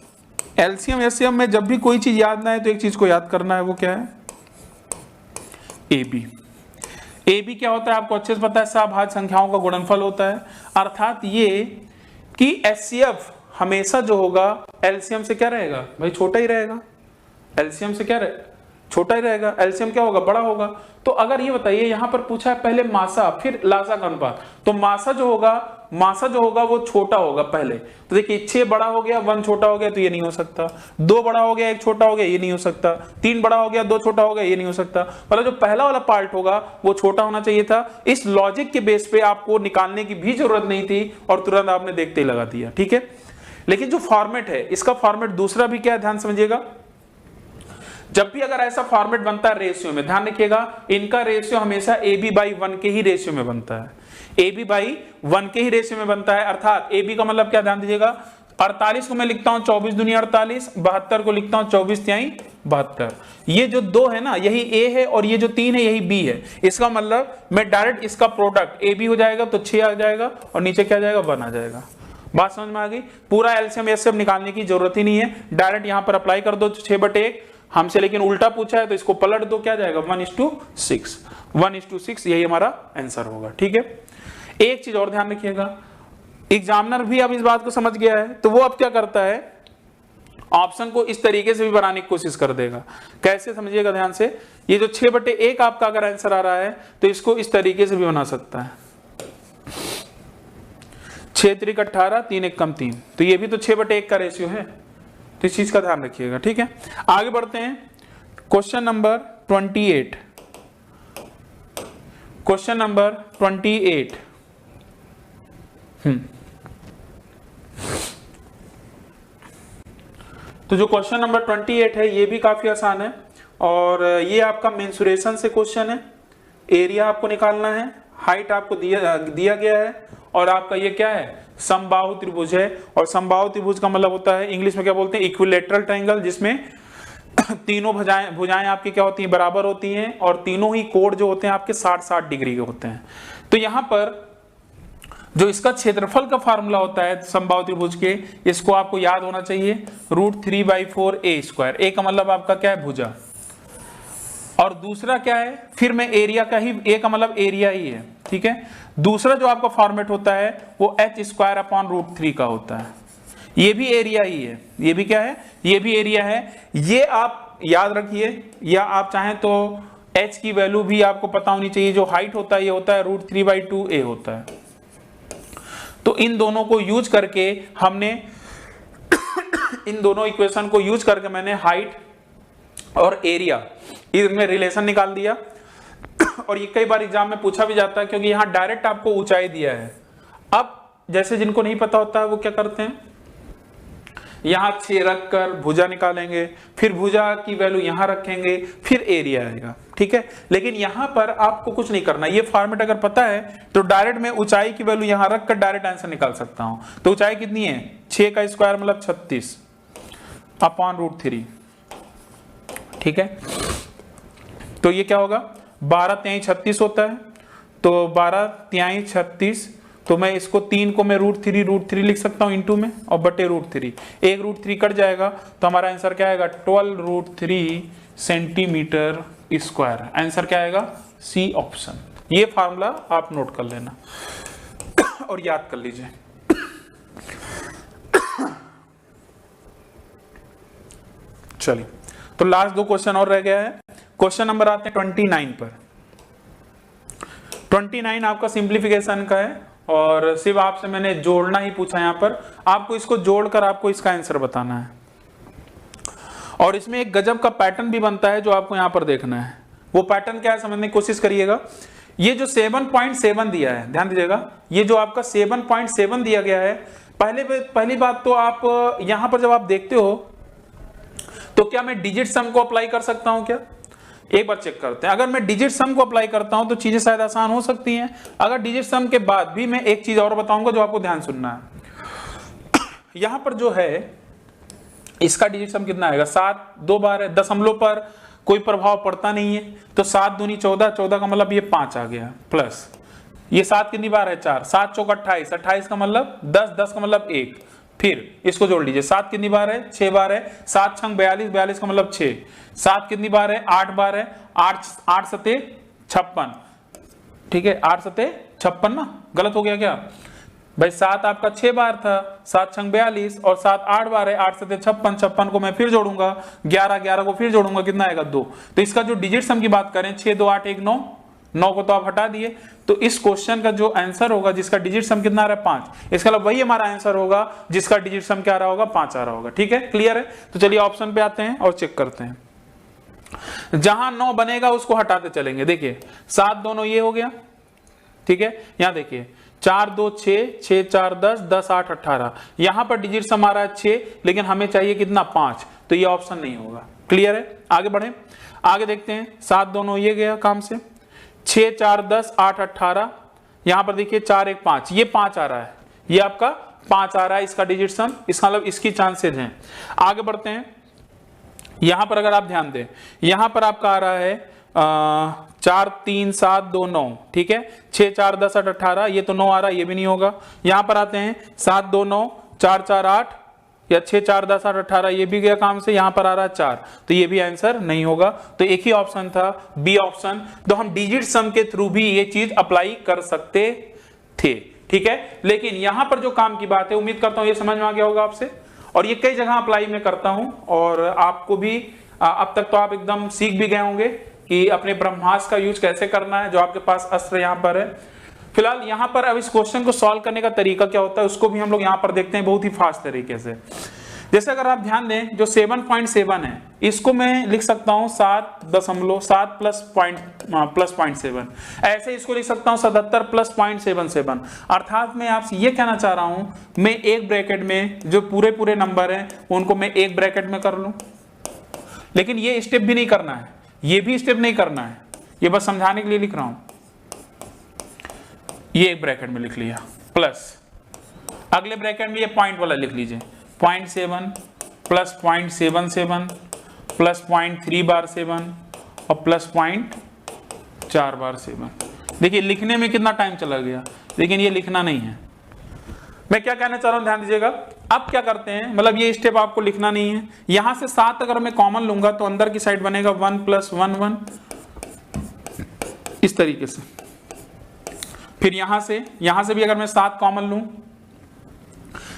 एलसीएम एलसीएम में जब भी कोई चीज याद ना है तो एक चीज को याद करना है, वो क्या है, AB। AB क्या होता है आपको अच्छे से पता है, सभाज्य संख्याओं का गुणनफल होता है। अर्थात ये कि HCF हमेशा जो होगा एलसीएम से क्या रहेगा भाई, छोटा ही रहेगा, एलसीएम से क्या रहेगा, छोटा ही रहेगा, एलसीएम क्या होगा, बड़ा होगा। तो अगर ये बताइए यहां पर पूछा है पहले मासा फिर लासा का अनुपात, तो मासा जो होगा वो छोटा होगा पहले। तो देखिए 6 बड़ा हो गया 1 छोटा हो गया तो ये नहीं हो सकता, 2 बड़ा हो गया 1 छोटा हो गया ये नहीं हो सकता, 3 बड़ा हो गया 2 छोटा हो गया ये नहीं हो सकता। मतलब जो पहला वाला पार्ट होगा वो छोटा होना चाहिए था। इस लॉजिक के बेस पे आपको निकालने की भी जरूरत नहीं थी और तुरंत आपने देखते ही लगा दिया। ठीक है, लेकिन जो फॉर्मेट है इसका फॉर्मेट दूसरा भी क्या है, ध्यान समझिएगा। जब भी अगर ऐसा फॉर्मेट बनता है रेशियो में, ध्यान रखिएगा इनका रेशियो हमेशा AB/1 के ही रेशियो में बनता है, AB/1 के ही रेशियो में बनता है। अर्थात AB का मतलब क्या, ध्यान दीजिएगा, 48 को मैं लिखता हूं 24 दूनी 48, 72 को लिखता हूं 24 तिहाई 72। ये जो 2 है ना यही A है और ये जो 3 है यही B है। इसका मतलब मैं डायरेक्ट इसका प्रोडक्ट AB हो जाएगा तो 6 आ जाएगा और नीचे क्या आ जाएगा, 1 आ जाएगा। बात समझ में आ गई। पूरा एलसीएम एलसीएम निकालने की जरूरत ही नहीं है, डायरेक्ट यहां पर अप्लाई कर दो 6/1 हमसे, लेकिन उल्टा पूछा है तो इसको पलट दो, क्या जाएगा 1:6, 1:6 यही हमारा आंसर होगा। ठीक है, एक चीज और ध्यान रखिएगा, एग्जामिनर भी अब इस बात को समझ गया है तो वो अब क्या करता है, ऑप्शन को इस तरीके से भी बनाने की कोशिश कर देगा। कैसे समझिएगा ध्यान से, ये जो 6/1 आपका अगर आंसर आ रहा है तो इसको इस तरीके से भी बना सकता है, 6 3 18 3 1 कम 3, तो ये भी तो 6/1 का रेशियो है, तो इस चीज का ध्यान रखिएगा। ठीक है, आगे बढ़ते हैं। Question number 28, question number 28। तो जो क्वेश्चन नंबर 28 है ये भी काफी आसान है और ये आपका मेंसुरेशन से क्वेश्चन है। एरिया आपको निकालना है, हाइट आपको दिया गया है और आपका ये क्या है, समबाहु त्रिभुज है। और समबाहु त्रिभुज का मतलब होता है इंग्लिश में क्या बोलते हैं, इक्विलेटरल ट्रायंगल, जिसमें तीनों भुजाएं आपकी क्या होती हैं, बराबर होती हैं और तीनों ही कोण जो होते हैं आपके 60-60 डिग्री के होते हैं। तो यहां पर जो इसका क्षेत्रफल का फार्मूला होता है समबाहु त्रिभुज के, इसको आपको याद होना चाहिए, √3/4a²। a का मतलब आपका क्या है, भुजा, और दूसरा क्या है, फिर मैं एरिया का ही, a का मतलब एरिया ही है। ठीक है, दूसरा जो आपका फॉर्मेट होता है वो h² / √3 का होता है, ये भी एरिया ही है, ये भी क्या है, ये भी एरिया है। ये आप याद रखिए, या आप चाहें तो h की वैल्यू भी आपको पता होनी चाहिए। जो हाइट होता है ये होता है √3/2a होता है। तो इन दोनों को यूज करके हमने इन दोनों इक्वेशन को यूज करके मैंने हाइट और एरिया इनमें रिलेशन निकाल दिया। और ये कई बार एग्जाम में पूछा भी जाता है, क्योंकि यहाँ डायरेक्ट आपको ऊंचाई दिया है। अब जैसे जिनको नहीं पता होता है वो क्या करते हैं, यहाँ 6 रख कर भुजा निकालेंगे, फिर भुजा की वैल्यू यहाँ रखेंगे, फिर एरिया आएगा, ठीक है। लेकिन यहाँ पर आपको कुछ नहीं करना, ये फॉर्मेट अगर पता है तो डायरेक्ट मैं ऊंचाई की वैल्यू यहाँ रख कर डायरेक्ट आंसर निकाल सकता हूँ। तो ऊंचाई कितनी है, 6 का स्क्वायर मतलब 36 अपॉन √3, ठीक है। तो ये क्या होगा, 12 तिहाई 36 होता है, तो 12 तिहाई 36, तो मैं इसको 3 को मैं √3 लिख सकता हूं इंटू में और बटे √3, एक √3 कट जाएगा तो हमारा आंसर क्या आएगा 12√3 सेंटीमीटर स्क्वायर। आंसर क्या आएगा, सी ऑप्शन। ये फार्मूला आप नोट कर लेना और याद कर लीजिए। चलिए, तो लास्ट 2 क्वेश्चन और रह गया है। क्वेश्चन नंबर आते हैं 29 पर। 29 आपका सिंप्लीफिकेशन का है और सिर्फ आपसे मैंने जोड़ना ही पूछा। यहां पर आपको इसको जोड़कर आपको इसका आंसर बताना है और इसमें एक गजब का पैटर्न भी बनता है जो आपको यहां पर देखना है। वो पैटर्न क्या है समझने की कोशिश करिएगा। ये जो 7.7 दिया है, ध्यान दीजिएगा, ये जो आपका 7.7 दिया गया है, पहली बात तो आप यहां पर जब आप देखते हो तो क्या मैं डिजिट सम को अप्लाई कर सकता हूं क्या, एक बार चेक करते हैं। अगर मैं डिजिट सम को अप्लाई करता हूं तो चीजें शायद आसान हो सकती हैं। अगर डिजिट सम के बाद भी मैं एक चीज और बताऊंगा जो आपको ध्यान सुनना है। यहां पर जो है इसका डिजिट सम कितना आएगा, 7 2 बार है, दशमलव पर कोई प्रभाव पड़ता नहीं है, तो 7 दूनी 14, 14 का मतलब ये 5 आ गया, प्लस ये 7 कितनी बार है 4, 7 चौक 28, 28 का मतलब 10, 10 का मतलब 1, फिर इसको जोड़ लीजिए, 7 कितनी बार है 6 बार है, 7 छंग 42, 42 का मतलब 6, 7 कितनी बार है 8 बार है, 8 सते 56, ठीक है, 8 सते 56 ना, गलत हो गया क्या भाई, 7 आपका 6 बार था, 7 छंग 42 और 7 8 बार है, 8 सते 56, 56 को मैं फिर जोड़ूंगा, 11 11 को फिर जोड़ूंगा, कितना आएगा 2। तो इसका जो डिजिट सम की बात करें 6 2 8 1 9, 9 को तो आप हटा दिए, तो इस क्वेश्चन का जो आंसर होगा जिसका डिजिट सम कितना आ रहा है 5, इसका मतलब वही हमारा आंसर होगा जिसका डिजिट सम क्या आ रहा होगा 5 आ रहा होगा, ठीक है, क्लियर है। तो चलिए ऑप्शन पे आते हैं और चेक करते हैं। जहां 9 बनेगा उसको हटाते चलेंगे। देखिए 7 दोनों ये हो गया, ठीक है, यहां देखिए 4 2 6, 6 4 10, 10 8 18, यहां पर डिजिट सम आ रहा है 6, लेकिन हमें चाहिए कितना 5, तो ये ऑप्शन नहीं होगा, क्लियर है। आगे बढ़े, आगे देखते हैं, 7 दोनों ये गया काम से, 6 4 10 8 18, यहां पर देखिए 4 1 5, ये 5 आ रहा है, ये आपका 5 आ रहा है इसका डिजिट सम, इसका मतलब इसकी चांसेस हैं। आगे बढ़ते हैं, यहां पर अगर आप ध्यान दें, यहां पर आपका आ रहा है 4 3 7 2 9, ठीक है, 6 4 10 8 18, ये तो 9 आ रहा है, ये भी नहीं होगा। यहां पर आते हैं 7 2 9 4 4 8 या 6 4 10 8 18, ये भी गया काम से, यहां पर आ रहा है 4, तो ये भी आंसर नहीं होगा। तो एक ही ऑप्शन था बी ऑप्शन, तो हम डिजिट सम के थ्रू भी ये चीज अप्लाई कर सकते थे, ठीक है। लेकिन यहां पर जो काम की बात है, उम्मीद करता हूं ये समझ में आ गया होगा आपसे, और ये कई जगह अप्लाई मैं करता हूं और आपको भी अब तक तो आप एकदम सीख भी गए होंगे कि अपने ब्रह्मास्त्र का यूज कैसे करना है, जो आपके पास अस्त्र यहां पर है। फिलहाल यहां पर अब इस क्वेश्चन को सॉल्व करने का तरीका क्या होता है उसको भी हम लोग यहां पर देखते हैं बहुत ही फास्ट तरीके से। जैसे अगर आप ध्यान दें, जो 7.7 है इसको मैं लिख सकता हूं 7.7 प्लस 0.7, ऐसे इसको लिख सकता हूं 77 प्लस 0.77। अर्थात मैं आपसे ये कहना चाह रहा हूं, मैं एक ब्रैकेट में जो पूरे नंबर हैं उनको मैं एक ब्रैकेट में कर लूं, लेकिन ये स्टेप भी नहीं करना है, ये भी स्टेप नहीं करना है, ये बस समझाने के लिए लिख रहा हूं। ये एक ब्रैकेट में लिख लिया, प्लस अगले ब्रैकेट में ये पॉइंट वाला लिख लीजिए, 0.7 प्लस 0.77 प्लस 0.3 बार 7 और प्लस 0.4 बार 7। देखिए लिखने में कितना टाइम चला गया, लेकिन ये लिखना नहीं है। मैं क्या कहना चाह रहा हूं ध्यान दीजिएगा। अब क्या करते हैं, मतलब ये स्टेप आपको लिखना नहीं है। यहां से 7 अगर मैं कॉमन लूंगा तो अंदर की साइड बनेगा 1 प्लस 1 1, इस तरीके से। फिर यहां से भी अगर मैं 7 कॉमन लूं,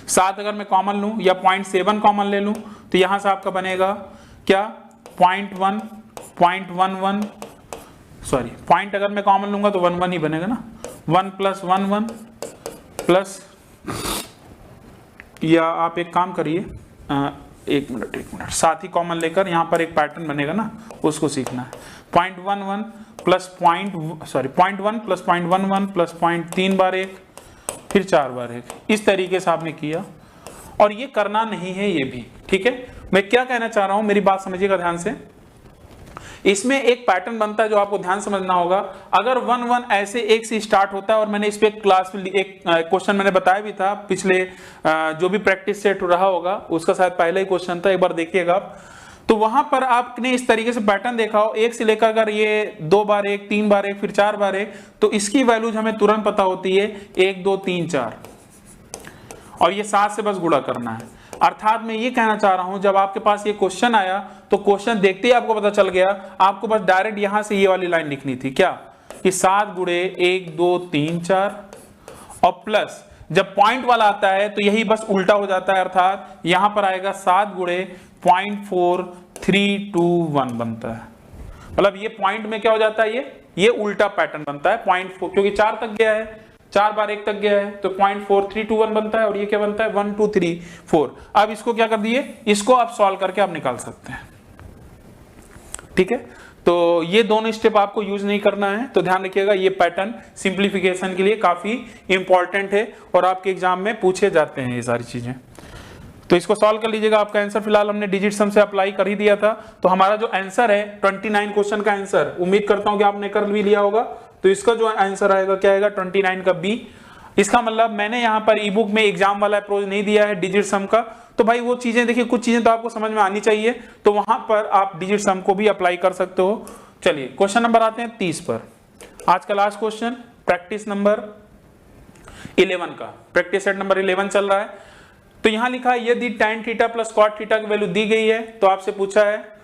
7 अगर मैं कॉमन लूं या 0.7 कॉमन ले लूं तो यहां से आपका बनेगा क्या 0.1 0.11 सॉरी पॉइंट अगर मैं कॉमन लूंगा तो 1 1 ही बनेगा ना, 1 प्लस 1 1 प्लस, या आप एक काम करिए, एक मिनट साथ ही कॉमन लेकर यहाँ पर एक पैटर्न बनेगा ना, उसको सीखना है। 0.11 प्लस पॉइंट 0.1 प्लस 0.11 प्लस 0.3 बार 1 फिर 4 बार 1, इस तरीके से आपने किया। और ये करना नहीं है ये भी, ठीक है। मैं क्या कहना चाह रहा हूं, मेरी बात समझिएगा ध्यान से। इसमें एक पैटर्न बनता है जो आपको ध्यान समझना होगा। अगर 1 1 ऐसे एक से स्टार्ट होता है, और मैंने इस पे क्लास में एक क्वेश्चन मैंने बताया भी था पिछले, जो भी प्रैक्टिस सेट रहा होगा उसका शायद पहला ही क्वेश्चन था, एक बार देखिएगा आप। तो वहां पर आपने इस तरीके से पैटर्न देखा हो, एक से लेकर अगर ये 2 बार 1 3 बार 1 फिर 4 बार 1, तो इसकी वैल्यूज हमें तुरंत पता होती है 1 2 3 4, और ये 7 से बस गुणा करना है। अर्थात मैं ये कहना चाह रहा हूं, जब आपके पास ये क्वेश्चन आया तो क्वेश्चन देखते ही आपको पता चल गया, आपको बस डायरेक्ट यहां से ये वाली लाइन लिखनी थी, क्या कि 7 गुणे 1 2 3 4, और प्लस जब पॉइंट वाला आता है तो यही बस उल्टा हो जाता है, अर्थात यहां पर आएगा 7 गुणे 0.4321 बनता है। मतलब ये पॉइंट में क्या हो जाता है, ये उल्टा पैटर्न बनता है 0.4, क्योंकि 4 तक गया है, 4 बार 1 तक गया है, तो 0.4321 बनता है, और ये क्या बनता है 1 2 3 4। अब इसको क्या कर दिए, इसको आप सॉल्व करके आप निकाल सकते हैं, ठीक है। तो ये दोनों स्टेप आपको यूज नहीं करना है, तो ध्यान रखिएगा, ये पैटर्न सिंप्लीफिकेशन के लिए काफी इंपॉर्टेंट है और आपके एग्जाम में पूछे जाते हैं ये सारी चीजें। तो इसको सॉल्व कर लीजिएगा। आपका आंसर फिलहाल हमने डिजिट सम से अप्लाई कर ही दिया था, तो हमारा जो आंसर है 29 क्वेश्चन का आंसर, उम्मीद करता हूं कि आपने कर भी लिया होगा। तो इसका जो आंसर आएगा क्या आएगा 29 का बी। इसका मतलब मैंने यहाँ पर ई बुक में एग्जाम वाला अप्रोच नहीं दिया है डिजिट सम का, तो भाई वो चीजें देखिए, कुछ चीजें तो आपको समझ में आनी चाहिए, तो वहां पर आप डिजिट सम को भी अप्लाई कर सकते हो। चलिए क्वेश्चन नंबर आते हैं 30 पर। आज का लास्ट क्वेश्चन प्रैक्टिस नंबर 11 का, प्रैक्टिस सेट नंबर 11 चल रहा है। तो यहां लिखा है यदि tan theta plus cot theta की वैल्यू दी गई है, तो आपसे पूछा है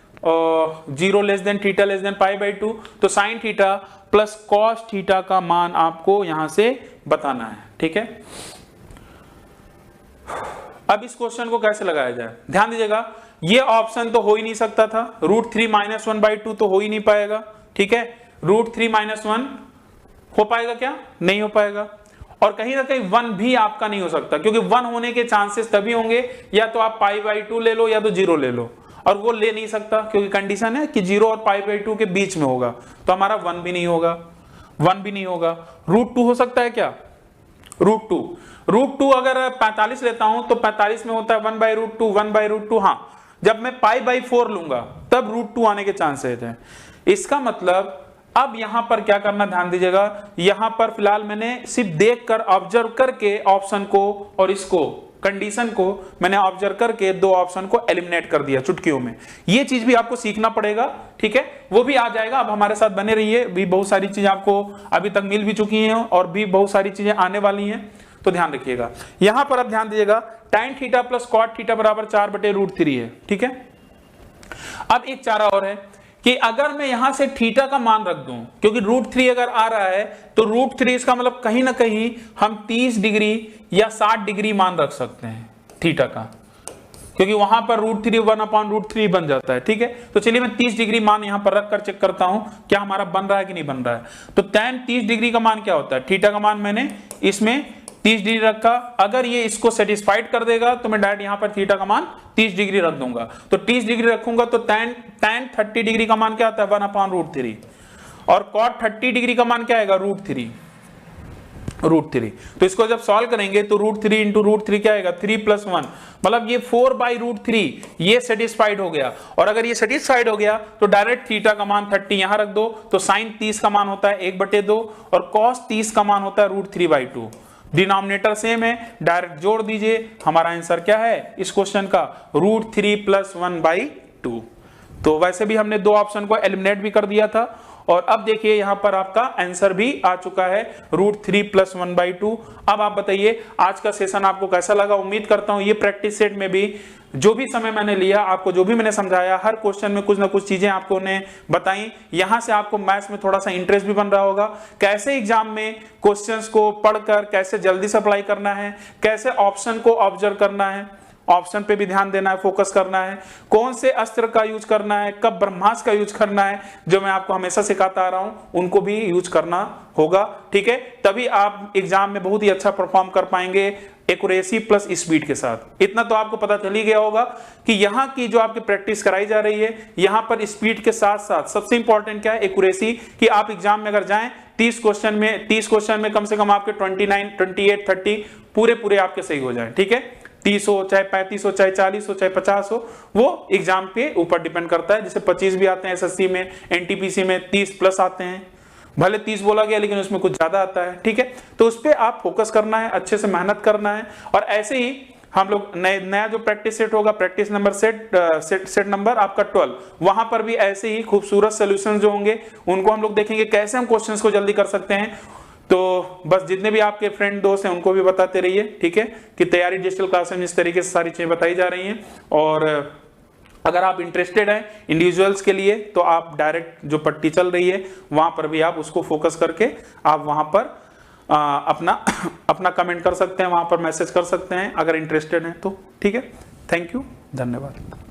0 less than theta less than π/2, तो sin theta plus cos theta का मान आपको यहां से बताना है, ठीक है। अब इस क्वेश्चन को कैसे लगाया जाए, ध्यान दीजिएगा। ये ऑप्शन तो हो ही नहीं सकता था, √3 - 1/2 तो हो ही नहीं पाएगा, ठीक है। √3 - 1 हो पाएगा क्या, नहीं हो पाएगा। और कहीं ना कहीं 1 भी आपका नहीं हो सकता, क्योंकि 1 होने के चांसेस तभी होंगे या तो आप π/2 ले लो या तो 0 ले लो, और वो ले नहीं सकता क्योंकि कंडीशन है कि 0 और π/2 के बीच में होगा, तो हमारा 1 भी नहीं होगा, 1 भी नहीं होगा। √2 हो सकता है क्या, √2 अगर 45 लेता हूं तो 45 में होता है 1/√2 1/√2, हाँ जब मैं π/4 लूंगा तब √2 आने के चांसेस हैं। इसका मतलब अब यहां पर क्या करना, ध्यान दीजिएगा, यहां पर फिलहाल मैंने सिर्फ देखकर ऑब्जर्व करके ऑप्शन को और इसको कंडीशन को मैंने ऑब्जर्व करके दो ऑप्शन को एलिमिनेट कर दिया चुटकियों में। ये चीज भी आपको सीखना पड़ेगा, ठीक है, वो भी आ जाएगा। अब हमारे साथ बने रहिए, भी बहुत सारी चीजें आपको अभी तक मिल भी चुकी हैं और भी बहुत सारी चीजें आने वाली हैं, तो ध्यान रखिएगा। यहां पर अब ध्यान दीजिएगा, tan theta plus cot theta बराबर 4/√3 है, ठीक है। अब एक चारा और है कि अगर मैं यहां से थीटा का मान रख दूं, क्योंकि √3 अगर आ रहा है तो √3 इसका मतलब कहीं ना कहीं हम 30 डिग्री या 60 डिग्री मान रख सकते हैं थीटा का, क्योंकि वहां पर √3 1/√3 बन जाता है, ठीक है। तो चलिए मैं 30 डिग्री मान यहां पर रख कर चेक करता हूं क्या हमारा बन रहा है कि नहीं बन रहा है। तो tan 30 डिग्री का मान क्या होता है, थीटा का मान मैंने इसमें 30 डिग्री रखा, अगर ये इसको सेटिस्फाइड कर देगा तो मैं डायरेक्ट यहां पर थीटा का मान 30 डिग्री रख दूंगा। तो 30 डिग्री रखूंगा तो tan 30 डिग्री का मान क्या आता है 1/√3, और cot 30 डिग्री का मान क्या आएगा √3। तो इसको जब सॉल्व करेंगे तो √3 इंटू √3 क्या आएगा 3 + 1, मतलब ये 4/√3 ये सेटिस्फाइड हो गया। और अगर ये सेटिस्फाइड हो गया तो डायरेक्ट थीटा का मान 30 यहां रख दो, तो sin 30 का मान होता है 1/2 और cos 30 का मान होता है √3/2। डिनोमिनेटर सेम है, डायरेक्ट जोड़ दीजिए, हमारा आंसर क्या है इस क्वेश्चन का √3 + 1/2। तो वैसे भी हमने दो ऑप्शन को एलिमिनेट भी कर दिया था, और अब देखिए यहां पर आपका आंसर भी आ चुका है √3 + 1/2। अब आप बताइए आज का सेशन आपको कैसा लगा। उम्मीद करता हूं ये प्रैक्टिस सेट में भी जो भी समय मैंने लिया, आपको जो भी मैंने समझाया, हर क्वेश्चन में कुछ ना कुछ चीजें आपको ने बताई। यहां से आपको मैथ्स में थोड़ा सा इंटरेस्ट भी बन रहा होगा, कैसे एग्जाम में क्वेश्चंस को पढ़कर कैसे जल्दी से अप्लाई करना है, कैसे ऑप्शन को ऑब्जर्व करना है, ऑप्शन पे भी ध्यान देना है, फोकस करना है, कौन से अस्त्र का यूज करना है, कब ब्रह्मास्त्र का यूज करना है, जो मैं आपको हमेशा सिखाता आ रहा हूं उनको भी यूज करना होगा, ठीक है। तभी आप एग्जाम में बहुत ही अच्छा परफॉर्म कर पाएंगे एक्यूरेसी प्लस स्पीड के साथ। इतना तो आपको पता चल ही गया होगा कि यहाँ की जो आपकी प्रैक्टिस कराई जा रही है, यहाँ पर स्पीड के साथ साथ सबसे इंपॉर्टेंट क्या है, एक्यूरेसी, कि आप एग्जाम में अगर जाएं 30 क्वेश्चन में कम से कम आपके 29, 28, 30 पूरे आपके सही हो जाए, ठीक है। 30 हो चाहे 35 हो चाहे 40 हो चाहे 50 हो, वो एग्जाम पे ऊपर डिपेंड करता है। जैसे 25 भी आते हैं एसएससी में, एनटीपीसी में 30 प्लस आते हैं, भले 30 बोला गया लेकिन उसमें कुछ ज्यादा आता है, ठीक है। तो उस पर आप फोकस करना है, अच्छे से मेहनत करना है। और ऐसे ही हम लोग नया जो प्रैक्टिस सेट होगा, प्रैक्टिस नंबर सेट नंबर आपका 12, वहां पर भी ऐसे ही खूबसूरत सॉल्यूशन जो होंगे उनको हम लोग देखेंगे कैसे हम क्वेश्चंस को जल्दी कर सकते हैं। तो बस जितने भी आपके फ्रेंड दोस्त हैं उनको भी बताते रहिए, ठीक है, कि तैयारी डिजिटल क्लास में इस तरीके से सारी चीजें बताई जा रही हैं। और अगर आप इंटरेस्टेड हैं इंडिविजुअल्स के लिए तो आप डायरेक्ट जो पट्टी चल रही है वहां पर भी आप उसको फोकस करके आप वहां पर अपना कमेंट कर सकते हैं, वहां पर मैसेज कर सकते हैं अगर इंटरेस्टेड हैं तो, ठीक है। थैंक यू, धन्यवाद।